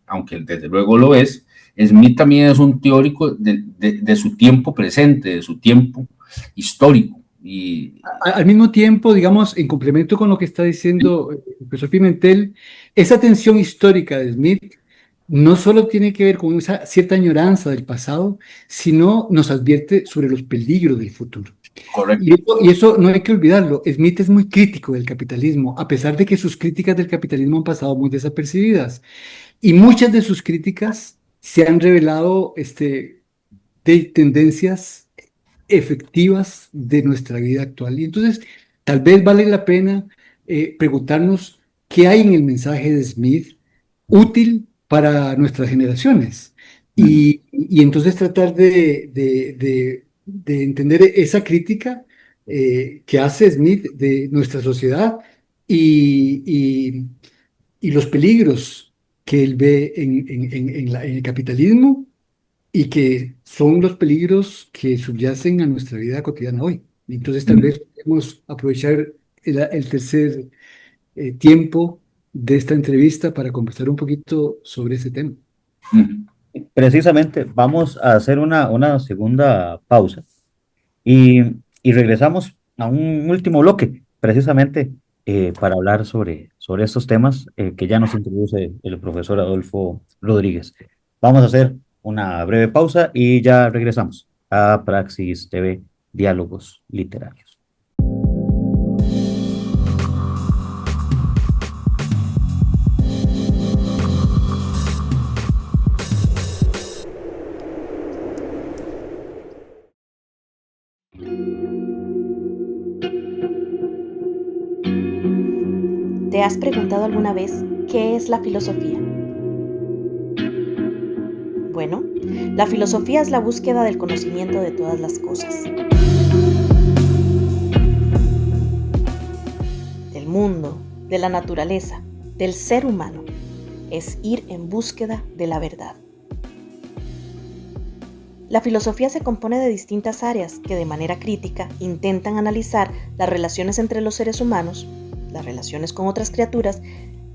aunque desde luego lo es, Smith también es un teórico de su tiempo presente, de su tiempo histórico. Y Al mismo tiempo, digamos, en complemento con lo que está diciendo el profesor Pimentel, esa tensión histórica de Smith no solo tiene que ver con esa cierta añoranza del pasado, sino nos advierte sobre los peligros del futuro. correcto. Y eso no hay que olvidarlo. Smith es muy crítico del capitalismo, a pesar de que sus críticas del capitalismo han pasado muy desapercibidas. Y muchas de sus críticas se han revelado de tendencias efectivas de nuestra vida actual. Y entonces, tal vez vale la pena preguntarnos qué hay en el mensaje de Smith útil para nuestras generaciones. Y entonces tratar de entender esa crítica que hace Smith de nuestra sociedad y, y- y los peligros que él ve en el capitalismo y que son los peligros que subyacen a nuestra vida cotidiana hoy. Entonces, tal vez podemos aprovechar el tercer tiempo de esta entrevista para conversar un poquito sobre ese tema. Precisamente, vamos a hacer una segunda pausa y, y regresamos a un último bloque, precisamente para hablar sobre estos temas que ya nos introduce el profesor Adolfo Rodríguez. Vamos a hacer una breve pausa y ya regresamos a Praxis TV, Diálogos Literarios. ¿Te has preguntado alguna vez qué es la filosofía? Bueno, la filosofía es la búsqueda del conocimiento de todas las cosas, del mundo, de la naturaleza, del ser humano. Es ir en búsqueda de la verdad. La filosofía se compone de distintas áreas que de manera crítica intentan analizar las relaciones entre los seres humanos, las relaciones con otras criaturas,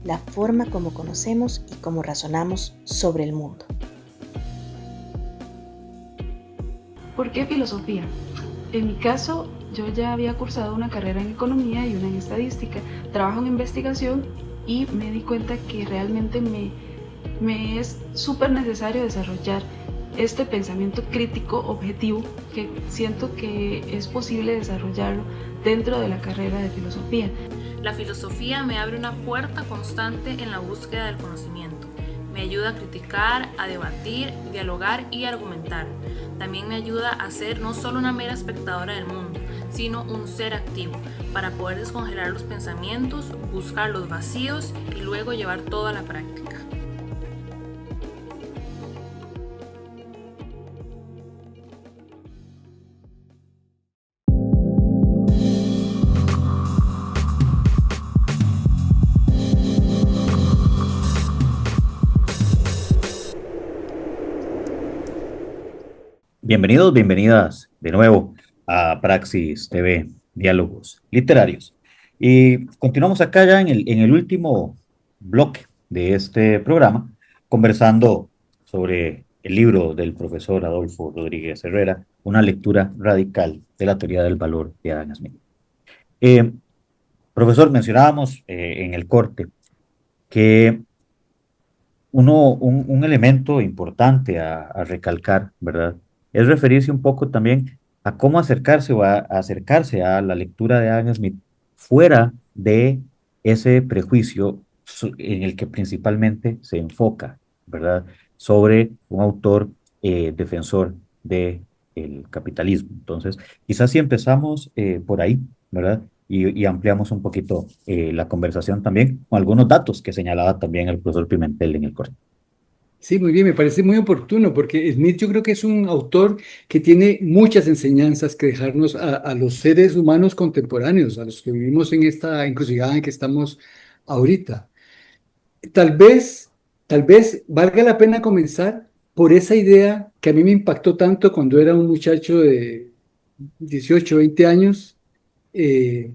la forma como conocemos y cómo razonamos sobre el mundo. ¿Por qué filosofía? En mi caso, yo ya había cursado una carrera en economía y una en estadística. Trabajo en investigación y me di cuenta que realmente me es súper necesario desarrollar este pensamiento crítico objetivo que siento que es posible desarrollarlo dentro de la carrera de filosofía. La filosofía me abre una puerta constante en la búsqueda del conocimiento. Me ayuda a criticar, a debatir, dialogar y argumentar. También me ayuda a ser no solo una mera espectadora del mundo, sino un ser activo, para poder descongelar los pensamientos, buscar los vacíos y luego llevar todo a la práctica. Bienvenidos, bienvenidas de nuevo a Praxis TV, Diálogos Literarios. Y continuamos acá ya en el último bloque de este programa, conversando sobre el libro del profesor Adolfo Rodríguez Herrera, Una lectura radical de la teoría del valor de Adam Smith. Eh, Profesor, mencionábamos en el corte que un elemento importante a recalcar, ¿verdad? Es referirse un poco también a cómo acercarse o a acercarse a la lectura de Adam Smith fuera de ese prejuicio en el que principalmente se enfoca, ¿verdad? Sobre un autor defensor del capitalismo. Entonces, quizás si empezamos por ahí, ¿verdad? y ampliamos un poquito la conversación también con algunos datos que señalaba también el profesor Pimentel en el corte. Sí, muy bien, me parece muy oportuno porque Smith yo creo que es un autor que tiene muchas enseñanzas que dejarnos a los seres humanos contemporáneos, a los que vivimos en esta encrucijada en que estamos ahorita. Tal vez, tal vez valga la pena comenzar por esa idea que a mí me impactó tanto cuando era un muchacho de 18, 20 años. eh,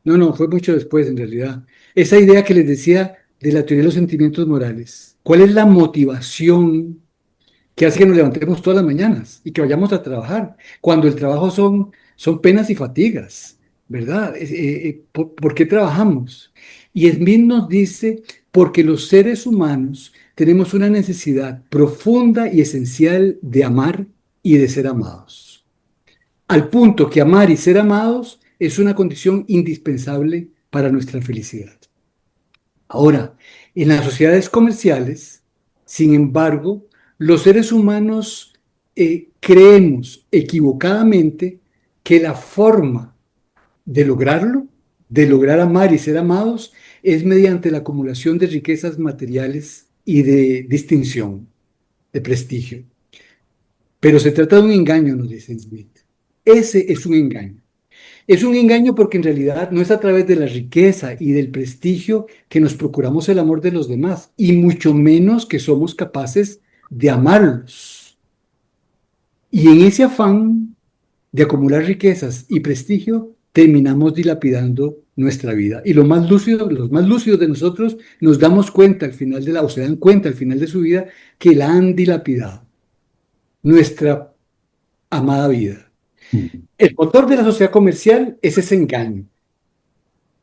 no, fue mucho después en realidad. Esa idea que les decía de la teoría de los sentimientos morales. ¿Cuál es la motivación que hace que nos levantemos todas las mañanas y que vayamos a trabajar, cuando el trabajo son penas y fatigas, ¿verdad? ¿Por qué trabajamos? Y Smith nos dice, porque los seres humanos tenemos una necesidad profunda y esencial de amar y de ser amados, al punto que amar y ser amados es una condición indispensable para nuestra felicidad. Ahora, en las sociedades comerciales, sin embargo, los seres humanos creemos equivocadamente que la forma de lograrlo, de lograr amar y ser amados, es mediante la acumulación de riquezas materiales y de distinción, de prestigio. Pero se trata de un engaño, nos dice Smith. Ese es un engaño. Es un engaño porque en realidad no es a través de la riqueza y del prestigio que nos procuramos el amor de los demás, y mucho menos que somos capaces de amarlos. Y en ese afán de acumular riquezas y prestigio, terminamos dilapidando nuestra vida. Y los más lúcidos de nosotros nos damos cuenta al final o se dan cuenta al final de su vida que la han dilapidado, nuestra amada vida. El motor de la sociedad comercial es ese engaño,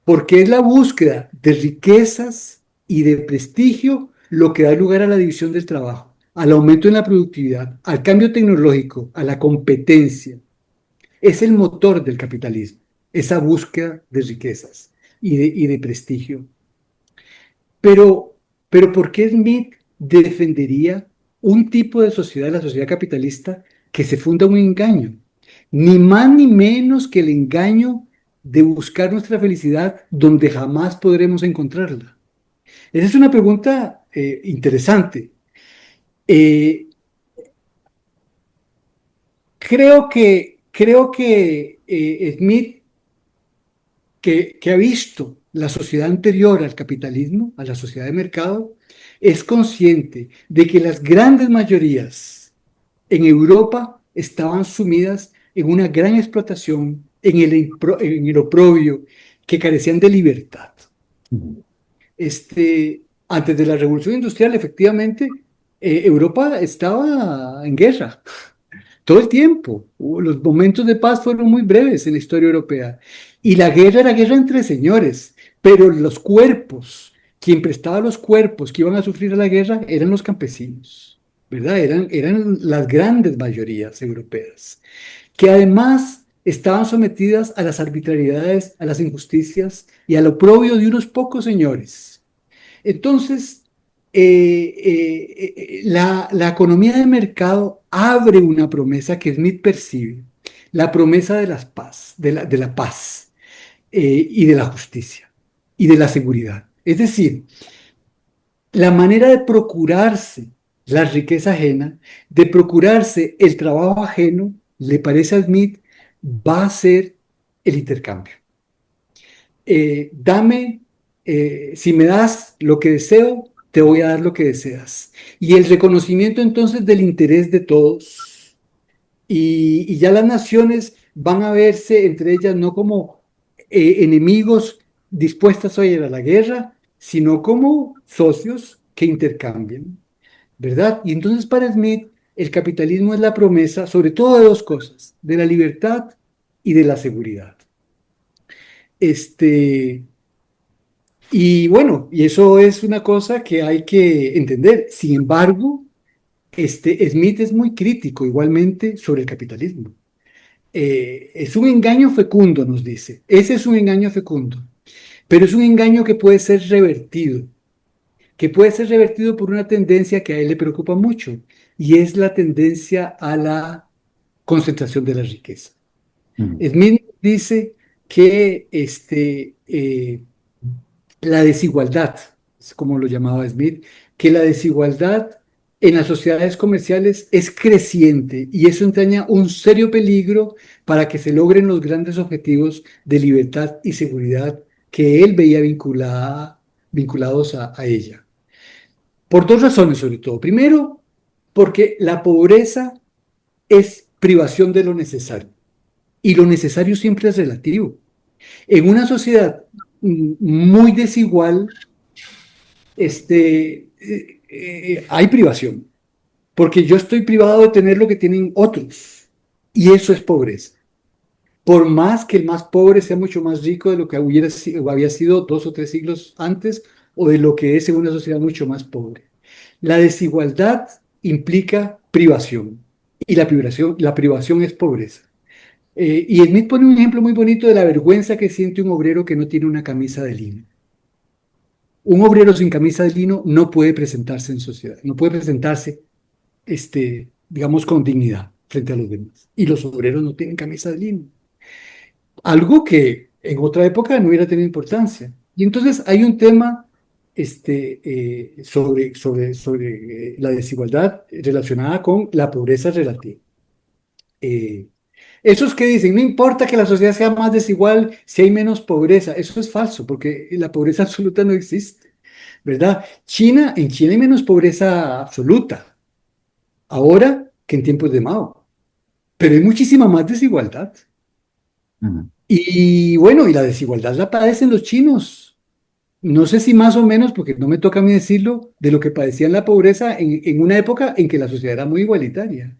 porque es la búsqueda de riquezas y de prestigio lo que da lugar a la división del trabajo, al aumento en la productividad, al cambio tecnológico, a la competencia. Es el motor del capitalismo, esa búsqueda de riquezas y de prestigio. Pero ¿por qué Smith defendería un tipo de sociedad, la sociedad capitalista, que se funda en un engaño? Ni más ni menos que el engaño de buscar nuestra felicidad donde jamás podremos encontrarla. Esa es una pregunta interesante. Eh, creo que Smith, que ha visto la sociedad anterior al capitalismo, a la sociedad de mercado, es consciente de que las grandes mayorías en Europa estaban sumidas en una gran explotación, en el oprobio, que carecían de libertad. Antes de la Revolución Industrial, efectivamente, Europa estaba en guerra todo el tiempo. Los momentos de paz fueron muy breves en la historia europea. Y la guerra era guerra entre señores, pero los cuerpos, quien prestaba los cuerpos que iban a sufrir la guerra eran los campesinos, ¿verdad? Eran las grandes mayorías europeas, que además estaban sometidas a las arbitrariedades, a las injusticias y al oprobio de unos pocos señores. Entonces, la economía de mercado abre una promesa que Smith percibe, la promesa de la paz, de la paz y de la justicia y de la seguridad. Es decir, la manera de procurarse la riqueza ajena, de procurarse el trabajo ajeno, le parece a Smith, va a ser el intercambio. Si me das lo que deseo, te voy a dar lo que deseas. Y el reconocimiento entonces del interés de todos. Y ya las naciones van a verse entre ellas no como enemigos dispuestas a ir a la guerra, sino como socios que intercambian, ¿verdad? Y entonces para Smith el capitalismo es la promesa sobre todo de dos cosas, de la libertad y de la seguridad. Y bueno, y eso es una cosa que hay que entender. Sin embargo, Smith es muy crítico igualmente sobre el capitalismo. Es un engaño fecundo, nos dice. Ese es un engaño fecundo, pero es un engaño que puede ser revertido por una tendencia que a él le preocupa mucho, y es la tendencia a la concentración de la riqueza. Smith dice que la desigualdad, es como lo llamaba Smith, que la desigualdad en las sociedades comerciales es creciente y eso entraña un serio peligro para que se logren los grandes objetivos de libertad y seguridad que él veía vinculados a ella. Por dos razones sobre todo. Primero, porque la pobreza es privación de lo necesario y lo necesario siempre es relativo. En una sociedad muy desigual, hay privación, porque yo estoy privado de tener lo que tienen otros, y eso es pobreza. Por más que el más pobre sea mucho más rico de lo que había sido 2 o 3 siglos antes, o de lo que es en una sociedad mucho más pobre. La desigualdad implica privación, y la privación es pobreza. Y Smith pone un ejemplo muy bonito de la vergüenza que siente un obrero que no tiene una camisa de lino. Un obrero sin camisa de lino no puede presentarse en sociedad, no puede presentarse, digamos, con dignidad frente a los demás. Y los obreros no tienen camisa de lino. Algo que en otra época no hubiera tenido importancia. Y entonces hay un tema sobre la desigualdad relacionada con la pobreza relativa. Esos que dicen, no importa que la sociedad sea más desigual si hay menos pobreza, eso es falso, porque la pobreza absoluta no existe, ¿verdad? En China hay menos pobreza absoluta, ahora que en tiempos de Mao, pero hay muchísima más desigualdad. Ujú. Y bueno, y la desigualdad la padecen los chinos. No sé si más o menos, porque no me toca a mí decirlo, de lo que padecían la pobreza en una época en que la sociedad era muy igualitaria.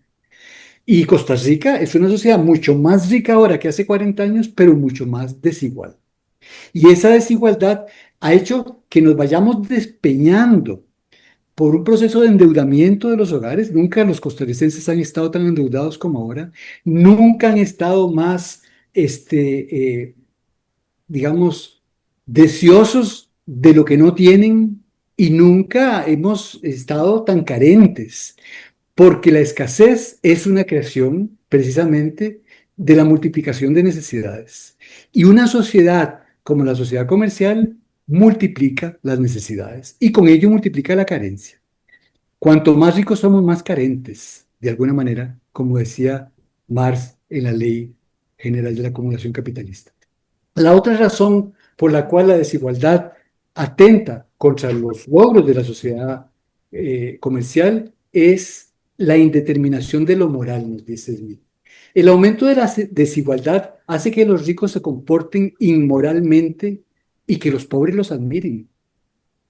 Y Costa Rica es una sociedad mucho más rica ahora que hace 40 años, pero mucho más desigual. Y esa desigualdad ha hecho que nos vayamos despeñando por un proceso de endeudamiento de los hogares. Nunca los costarricenses han estado tan endeudados como ahora. Nunca han estado más, digamos, deseosos de lo que no tienen y nunca hemos estado tan carentes. Porque la escasez es una creación precisamente de la multiplicación de necesidades. Y una sociedad como la sociedad comercial multiplica las necesidades y con ello multiplica la carencia. Cuanto más ricos somos, más carentes, de alguna manera, como decía Marx en la Ley General de la Acumulación Capitalista. La otra razón por la cual la desigualdad atenta contra los logros de la sociedad comercial es la indeterminación de lo moral, nos dice Smith. El aumento de la desigualdad hace que los ricos se comporten inmoralmente y que los pobres los admiren.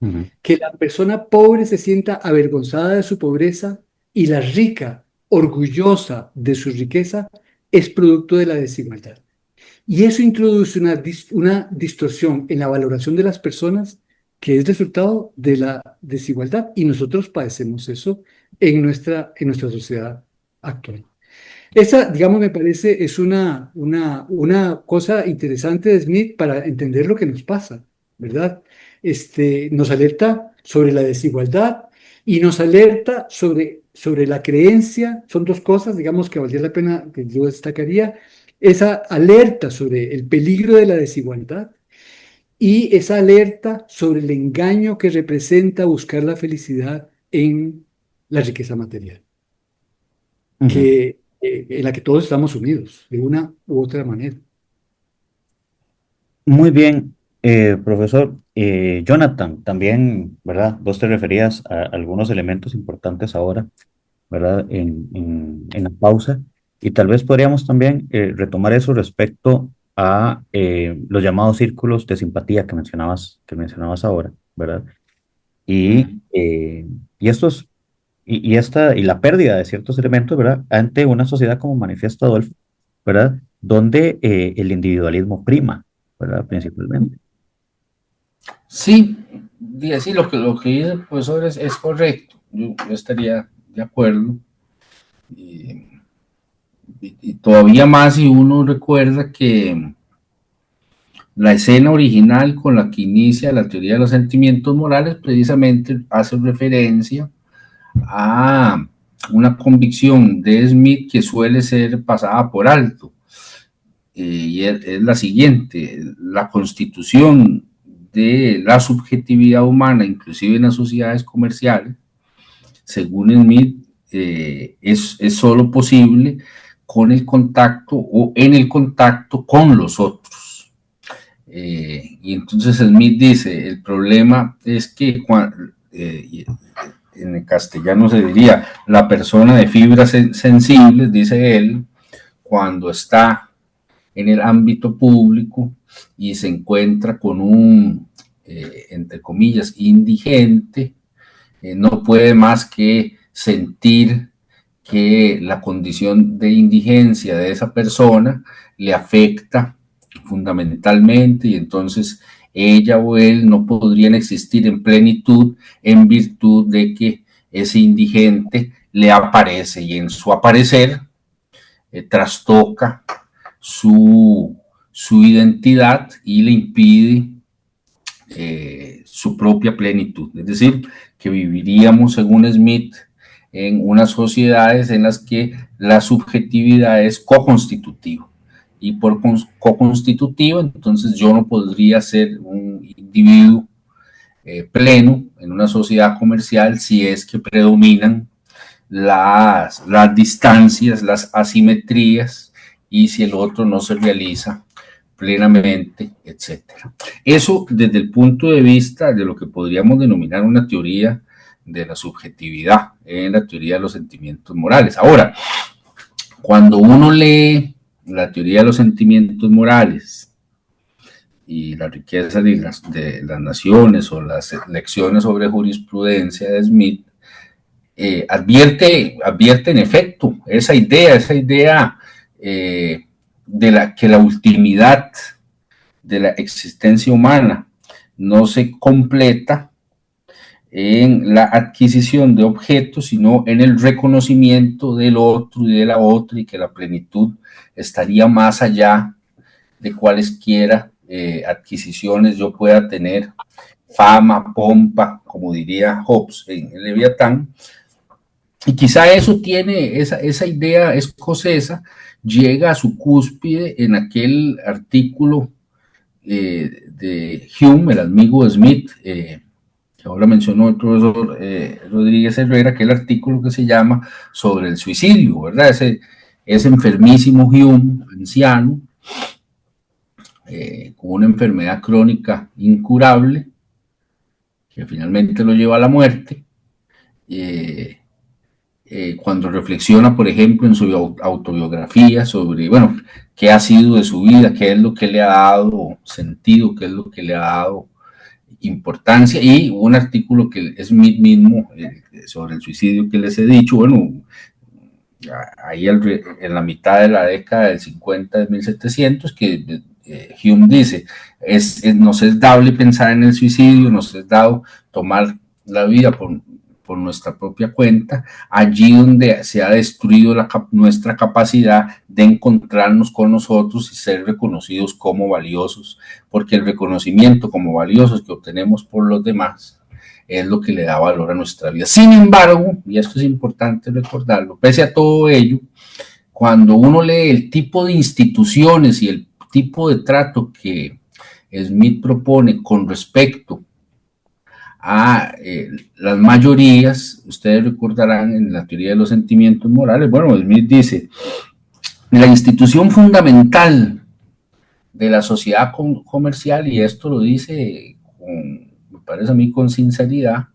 Ujú. Que la persona pobre se sienta avergonzada de su pobreza y la rica, orgullosa de su riqueza, es producto de la desigualdad. Y eso introduce una distorsión en la valoración de las personas que es resultado de la desigualdad y nosotros padecemos eso en nuestra sociedad actual. Esa, digamos, me parece es una cosa interesante de Smith para entender lo que nos pasa, ¿verdad? Nos alerta sobre la desigualdad y nos alerta sobre la creencia. Son dos cosas, digamos, que valdría la pena que yo destacaría. Esa alerta sobre el peligro de la desigualdad y esa alerta sobre el engaño que representa buscar la felicidad en la riqueza material, Ujú. en la que todos estamos unidos, de una u otra manera. Muy bien, profesor. Jonathan, también, ¿verdad? Vos te referías a algunos elementos importantes ahora, ¿verdad? En la pausa. Y tal vez podríamos también retomar eso respecto a los llamados círculos de simpatía que mencionabas ahora, ¿verdad? Y, eh, y estos, y la pérdida de ciertos elementos, ¿verdad? Ante una sociedad como manifiesta Adolfo, ¿verdad? Donde el individualismo prima, ¿verdad? Principalmente. Sí, sí, lo que dice el profesor es correcto. Yo estaría de acuerdo. Y, y todavía más si uno recuerda que la escena original con la que inicia la teoría de los sentimientos morales precisamente hace referencia a una convicción de Smith que suele ser pasada por alto. y es la siguiente: la constitución de la subjetividad humana, inclusive en las sociedades comerciales, según Smith, es solo posible con el contacto o en el contacto con los otros. Y entonces Smith dice, el problema es que en el castellano se diría, la persona de fibras sensibles, dice él, cuando está en el ámbito público y se encuentra con un, entre comillas, indigente, no puede más que sentir que la condición de indigencia de esa persona le afecta fundamentalmente, y entonces ella o él no podrían existir en plenitud en virtud de que ese indigente le aparece, y en su aparecer trastoca su identidad y le impide su propia plenitud. Es decir, que viviríamos, según Smith, en unas sociedades en las que la subjetividad es co-constitutiva, y por co-constitutiva, entonces yo no podría ser un individuo pleno en una sociedad comercial si es que predominan las distancias, las asimetrías, y si el otro no se realiza plenamente, etcétera. Eso desde el punto de vista de lo que podríamos denominar una teoría de la subjetividad, en la teoría de los sentimientos morales. Ahora, cuando uno lee la teoría de los sentimientos morales y la riqueza de las naciones, o las lecciones sobre jurisprudencia de Smith, advierte en efecto esa idea de que la ultimidad de la existencia humana no se completa en la adquisición de objetos, sino en el reconocimiento del otro y de la otra, y que la plenitud estaría más allá de cualesquiera adquisiciones yo pueda tener, fama, pompa, como diría Hobbes en el Leviatán. Y quizá eso tiene, esa idea escocesa llega a su cúspide en aquel artículo de Hume, el amigo de Smith, que ahora mencionó el profesor Rodríguez Herrera, aquel artículo que se llama Sobre el suicidio, ¿verdad? Ese enfermísimo Hume, anciano, con una enfermedad crónica incurable, que finalmente lo lleva a la muerte, cuando reflexiona, por ejemplo, en su autobiografía sobre, bueno, qué ha sido de su vida, qué es lo que le ha dado sentido, qué es lo que le ha dado importancia, y un artículo que es Smith mismo sobre el suicidio que les he dicho, bueno, ahí en la mitad de la década del 50 de 1700, que Hume dice, nos es dable pensar en el suicidio, nos es dado tomar la vida por nuestra propia cuenta, allí donde se ha destruido nuestra capacidad de encontrarnos con nosotros y ser reconocidos como valiosos, porque el reconocimiento como valiosos que obtenemos por los demás es lo que le da valor a nuestra vida. Sin embargo, y esto es importante recordarlo, pese a todo ello, cuando uno lee el tipo de instituciones y el tipo de trato que Smith propone con respecto a las mayorías, ustedes recordarán en la teoría de los sentimientos morales, bueno, Smith dice, la institución fundamental de la sociedad comercial, y esto lo dice, me parece a mí con sinceridad,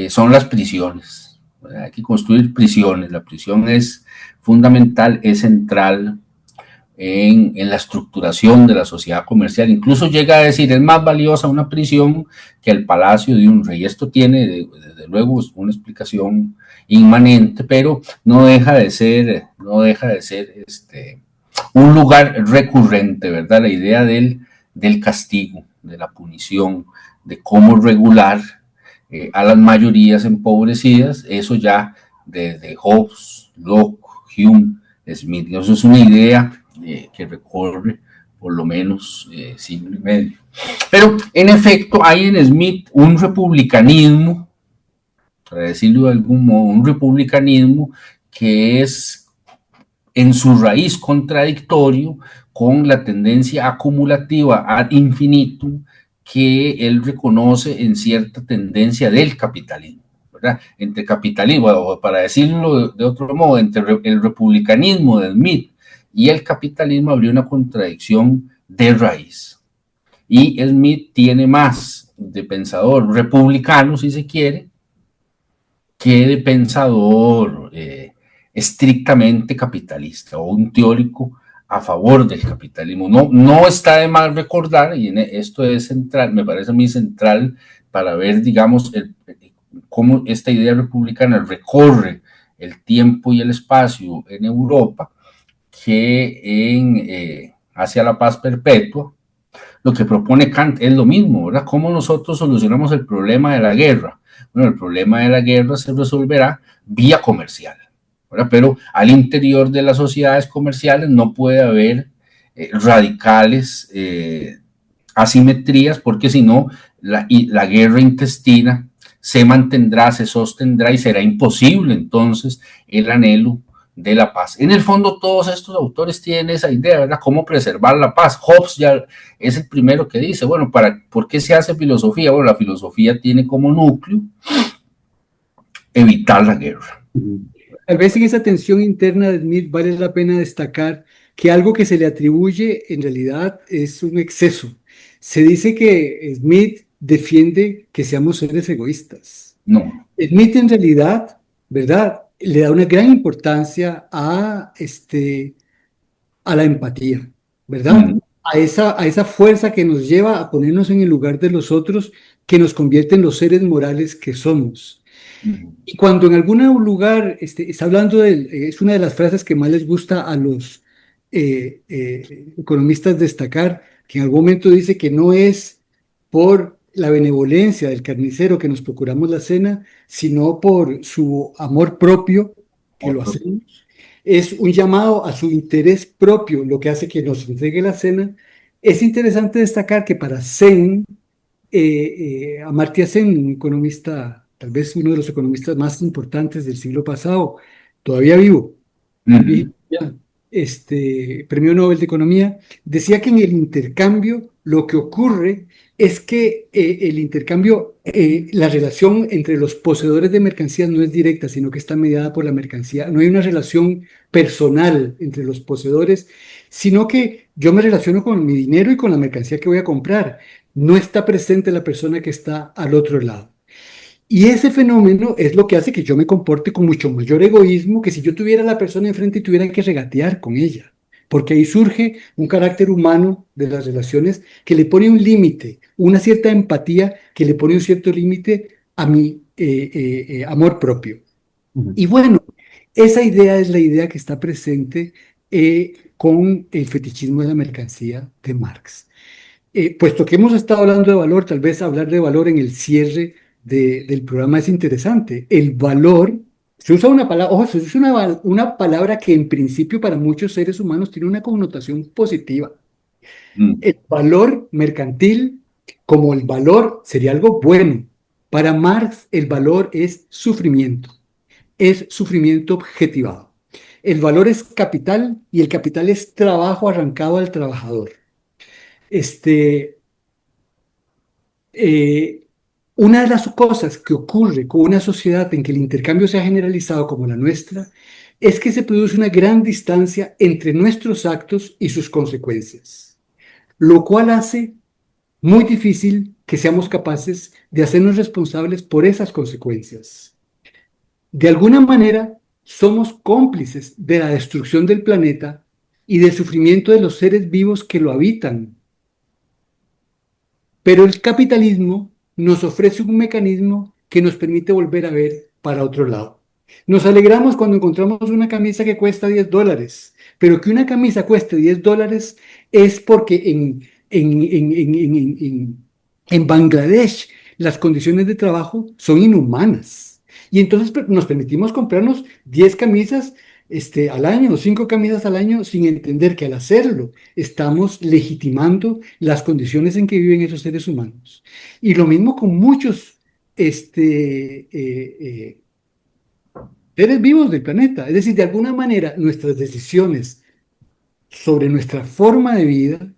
son las prisiones. Hay que construir prisiones, la prisión es fundamental, es central en la estructuración de la sociedad comercial. Incluso llega a decir, es más valiosa una prisión que el palacio de un rey. Esto tiene, desde luego, una explicación inmanente, pero no deja de ser un lugar recurrente, ¿verdad? La idea del castigo, de la punición, de cómo regular a las mayorías empobrecidas, eso ya desde Hobbes, Locke, Hume, Smith. Eso es una idea que recorre por lo menos siglo y medio. Pero en efecto hay en Smith un republicanismo, para decirlo de algún modo, un republicanismo que es en su raíz contradictorio con la tendencia acumulativa ad infinitum que él reconoce en cierta tendencia del capitalismo, ¿verdad? Entre capitalismo, o para decirlo de otro modo, entre el republicanismo de Smith y el capitalismo habría una contradicción de raíz. Y Smith tiene más de pensador republicano, si se quiere, que de pensador estrictamente capitalista o un teórico a favor del capitalismo. No está de mal recordar, y esto es central, me parece a mí central para ver, digamos, cómo esta idea republicana recorre el tiempo y el espacio en Europa, que hacia la paz perpetua, lo que propone Kant es lo mismo, ¿verdad? ¿Cómo nosotros solucionamos el problema de la guerra? Bueno, el problema de la guerra se resolverá vía comercial, ¿verdad? Pero al interior de las sociedades comerciales no puede haber radicales asimetrías, porque si no, la guerra intestina se mantendrá, se sostendrá y será imposible entonces el anhelo de la paz. En el fondo, todos estos autores tienen esa idea, ¿verdad? Cómo preservar la paz. Hobbes ya es el primero que dice, bueno, ¿por qué se hace filosofía? Bueno, la filosofía tiene como núcleo evitar la guerra. Tal vez en esa tensión interna de Smith vale la pena destacar que algo que se le atribuye en realidad es un exceso. Se dice que Smith defiende que seamos seres egoístas. No. Smith en realidad, ¿verdad?, le da una gran importancia a la empatía, ¿verdad? A esa fuerza que nos lleva a ponernos en el lugar de los otros, que nos convierte en los seres morales que somos. Y cuando en algún lugar está hablando es una de las frases que más les gusta a los economistas destacar, que en algún momento dice que no es por la benevolencia del carnicero que nos procuramos la cena, sino por su amor propio que lo hacemos. Es un llamado a su interés propio lo que hace que nos entregue la cena. Es interesante destacar que para Sen, Amartya Sen, un economista, tal vez uno de los economistas más importantes del siglo pasado, todavía vivo, ya, Premio Nobel de Economía, decía que en el intercambio lo que ocurre es que el intercambio, la relación entre los poseedores de mercancías no es directa, sino que está mediada por la mercancía. No hay una relación personal entre los poseedores, sino que yo me relaciono con mi dinero y con la mercancía que voy a comprar. No está presente la persona que está al otro lado. Y ese fenómeno es lo que hace que yo me comporte con mucho mayor egoísmo que si yo tuviera a la persona enfrente y tuviera que regatear con ella. Porque ahí surge un carácter humano de las relaciones que le pone un límite, una cierta empatía que le pone un cierto límite a mi amor propio. Y bueno, esa idea es la idea que está presente con el fetichismo de la mercancía de Marx. Puesto que hemos estado hablando de valor, tal vez hablar de valor en el cierre del programa es interesante. El valor, se usa una palabra, ojo, se usa una palabra que en principio para muchos seres humanos tiene una connotación positiva. El valor mercantil, como el valor, sería algo bueno. Para Marx, el valor es sufrimiento objetivado. El valor es capital y el capital es trabajo arrancado al trabajador. Una de las cosas que ocurre con una sociedad en que el intercambio se ha generalizado como la nuestra es que se produce una gran distancia entre nuestros actos y sus consecuencias, lo cual hace muy difícil que seamos capaces de hacernos responsables por esas consecuencias. De alguna manera, somos cómplices de la destrucción del planeta y del sufrimiento de los seres vivos que lo habitan. Pero el capitalismo nos ofrece un mecanismo que nos permite volver a ver para otro lado. Nos alegramos cuando encontramos una camisa que cuesta $10, pero que una camisa cueste $10 es porque en Bangladesh las condiciones de trabajo son inhumanas. Y entonces nos permitimos comprarnos 10 camisas al año, 5 camisas al año, sin entender que al hacerlo estamos legitimando las condiciones en que viven esos seres humanos. Y lo mismo con muchos seres vivos del planeta. Es decir, de alguna manera nuestras decisiones sobre nuestra forma de vida,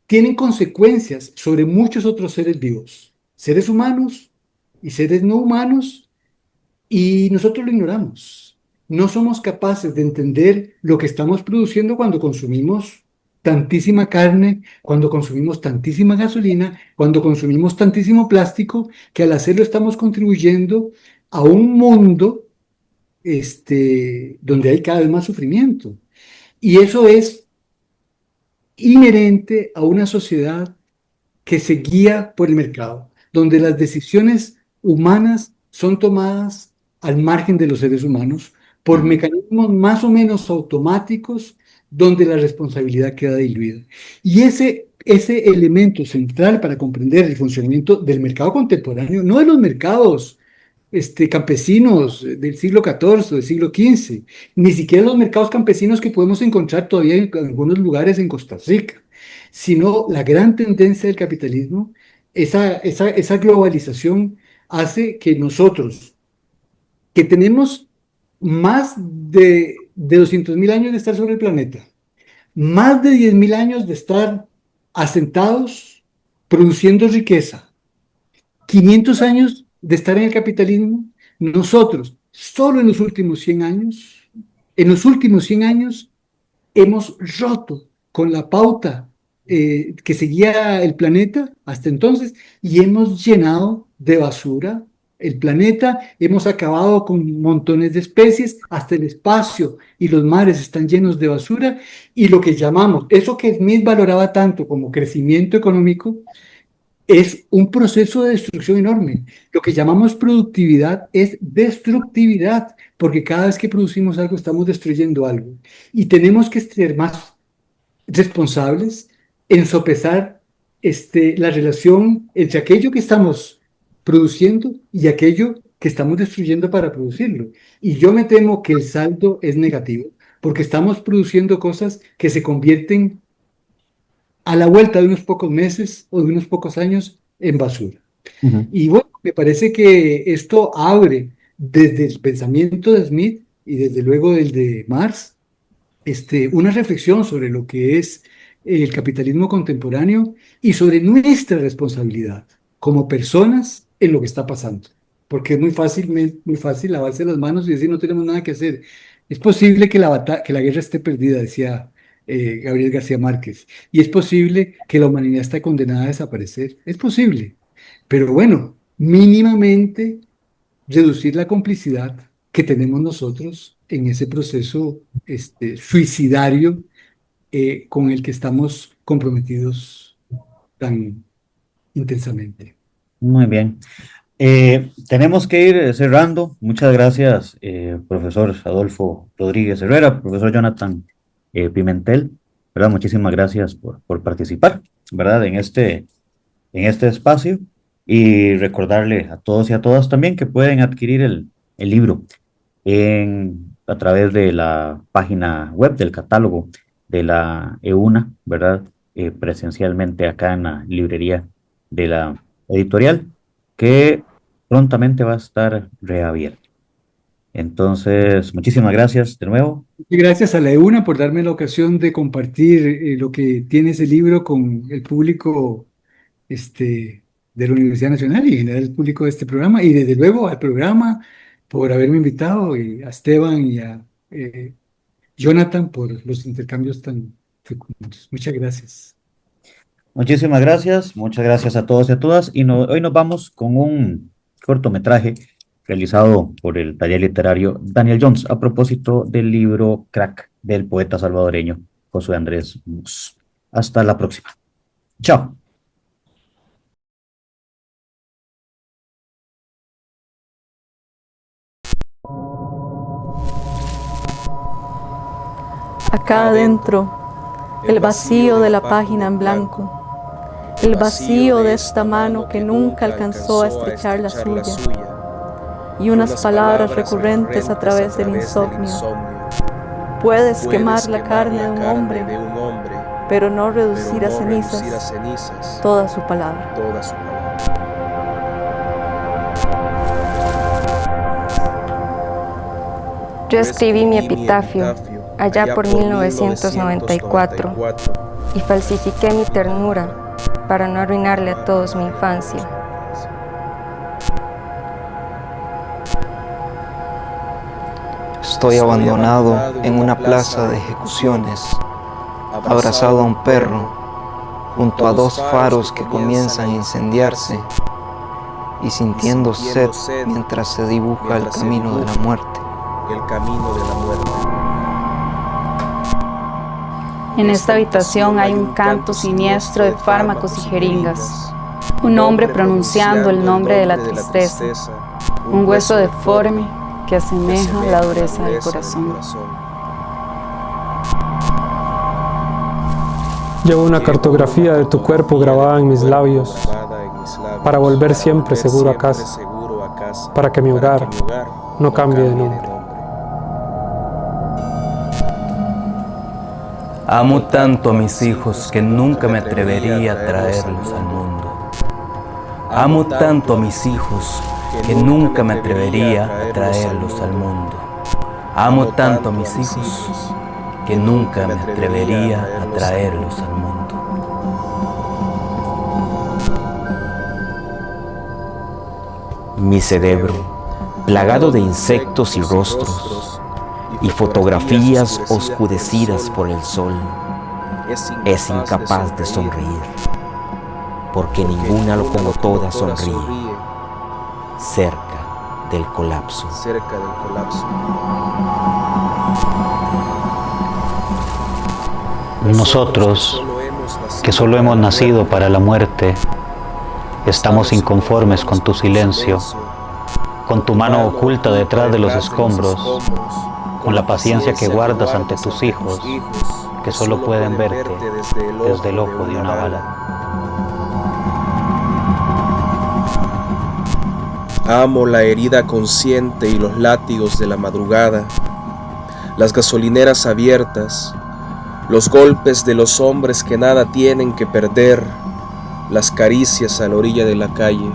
tienen consecuencias sobre muchos otros seres vivos, seres humanos y seres no humanos, y nosotros lo ignoramos. No somos capaces de entender lo que estamos produciendo cuando consumimos tantísima carne, cuando consumimos tantísima gasolina, cuando consumimos tantísimo plástico, que al hacerlo estamos contribuyendo a un mundo donde hay cada vez más sufrimiento. Y eso es inherente a una sociedad que se guía por el mercado, donde las decisiones humanas son tomadas al margen de los seres humanos por mecanismos más o menos automáticos, donde la responsabilidad queda diluida. Y ese elemento central para comprender el funcionamiento del mercado contemporáneo, no de los mercados campesinos del siglo XIV o del siglo XV, ni siquiera los mercados campesinos que podemos encontrar todavía en algunos lugares en Costa Rica, sino la gran tendencia del capitalismo, esa globalización hace que nosotros, que tenemos más de 200.000 años de estar sobre el planeta, más de 10.000 años de estar asentados, produciendo riqueza, 500 años de estar en el capitalismo, nosotros, solo en los últimos 100 años, hemos roto con la pauta que seguía el planeta hasta entonces y hemos llenado de basura el planeta, hemos acabado con montones de especies, hasta el espacio y los mares están llenos de basura, y lo que llamamos, eso que Smith valoraba tanto como crecimiento económico, es un proceso de destrucción enorme. Lo que llamamos productividad es destructividad, porque cada vez que producimos algo estamos destruyendo algo. Y tenemos que ser más responsables en sopesar la relación entre aquello que estamos produciendo y aquello que estamos destruyendo para producirlo. Y yo me temo que el saldo es negativo, porque estamos produciendo cosas que se convierten a la vuelta de unos pocos meses o de unos pocos años en basura. Y bueno, me parece que esto abre desde el pensamiento de Smith y desde luego del de Marx, una reflexión sobre lo que es el capitalismo contemporáneo y sobre nuestra responsabilidad como personas en lo que está pasando. Porque es muy fácil lavarse las manos y decir no tenemos nada que hacer. Es posible que la guerra esté perdida, decía Gabriel García Márquez, y es posible que la humanidad esté condenada a desaparecer. Es posible. Pero bueno, mínimamente reducir la complicidad que tenemos nosotros en ese proceso suicidario con el que estamos comprometidos tan intensamente. Muy bien. Tenemos que ir cerrando. Muchas gracias, profesor Adolfo Rodríguez Herrera, profesor Jonathan Pimentel, ¿verdad? Muchísimas gracias por participar, ¿verdad? En este espacio, y recordarle a todos y a todas también que pueden adquirir el libro a través de la página web del catálogo de la EUNA, ¿verdad? Presencialmente acá en la librería de la editorial, que prontamente va a estar reabierto. Entonces, muchísimas gracias de nuevo. Y gracias a la EUNA por darme la ocasión de compartir lo que tiene ese libro con el público de la Universidad Nacional y en general el público de este programa, y desde luego al programa por haberme invitado, y a Esteban y a Jonathan por los intercambios tan fecundos. Muchas gracias. Muchísimas gracias, muchas gracias a todos y a todas. Y hoy nos vamos con un cortometraje realizado por el taller literario Daniel Jones a propósito del libro Crack del poeta salvadoreño Josué Andrés Mus. Hasta la próxima. Chao. Acá adentro, el vacío de la página en blanco, el vacío de esta mano que nunca alcanzó a estrechar la suya, y unas palabras recurrentes a través del insomnio. Puedes quemar la carne de un hombre, pero no reducir a cenizas toda su palabra. Yo escribí mi epitafio allá por 1994, y falsifiqué mi ternura para no arruinarle a todos mi infancia. Estoy abandonado en una plaza de ejecuciones, abrazado a un perro, junto a dos faros que comienzan a incendiarse y sintiendo sed mientras se dibuja el camino de la muerte. En esta habitación hay un canto siniestro de fármacos y jeringas, un hombre pronunciando el nombre de la tristeza, un hueso deforme que asemeja la dureza del corazón. Llevo una cartografía de tu cuerpo grabada en mis labios, para volver siempre seguro a casa, para que mi hogar no cambie de nombre. Amo tanto a mis hijos que nunca me atrevería a traerlos al mundo. Amo tanto a mis hijos que nunca me atrevería a traerlos al mundo. Amo tanto a mis hijos que nunca me atrevería a traerlos al mundo. Mi cerebro, plagado de insectos y rostros, y fotografías oscurecidas por el sol, es incapaz de sonreír, porque ninguna locomotora sonríe cerca del colapso. Nosotros, que solo hemos nacido para la muerte, estamos inconformes con tu silencio, con tu mano oculta detrás de los escombros, con la paciencia que guardas ante tus hijos, que solo pueden verte desde el ojo de una bala. Amo la herida consciente y los látigos de la madrugada, las gasolineras abiertas, los golpes de los hombres que nada tienen que perder, las caricias a la orilla de la calle.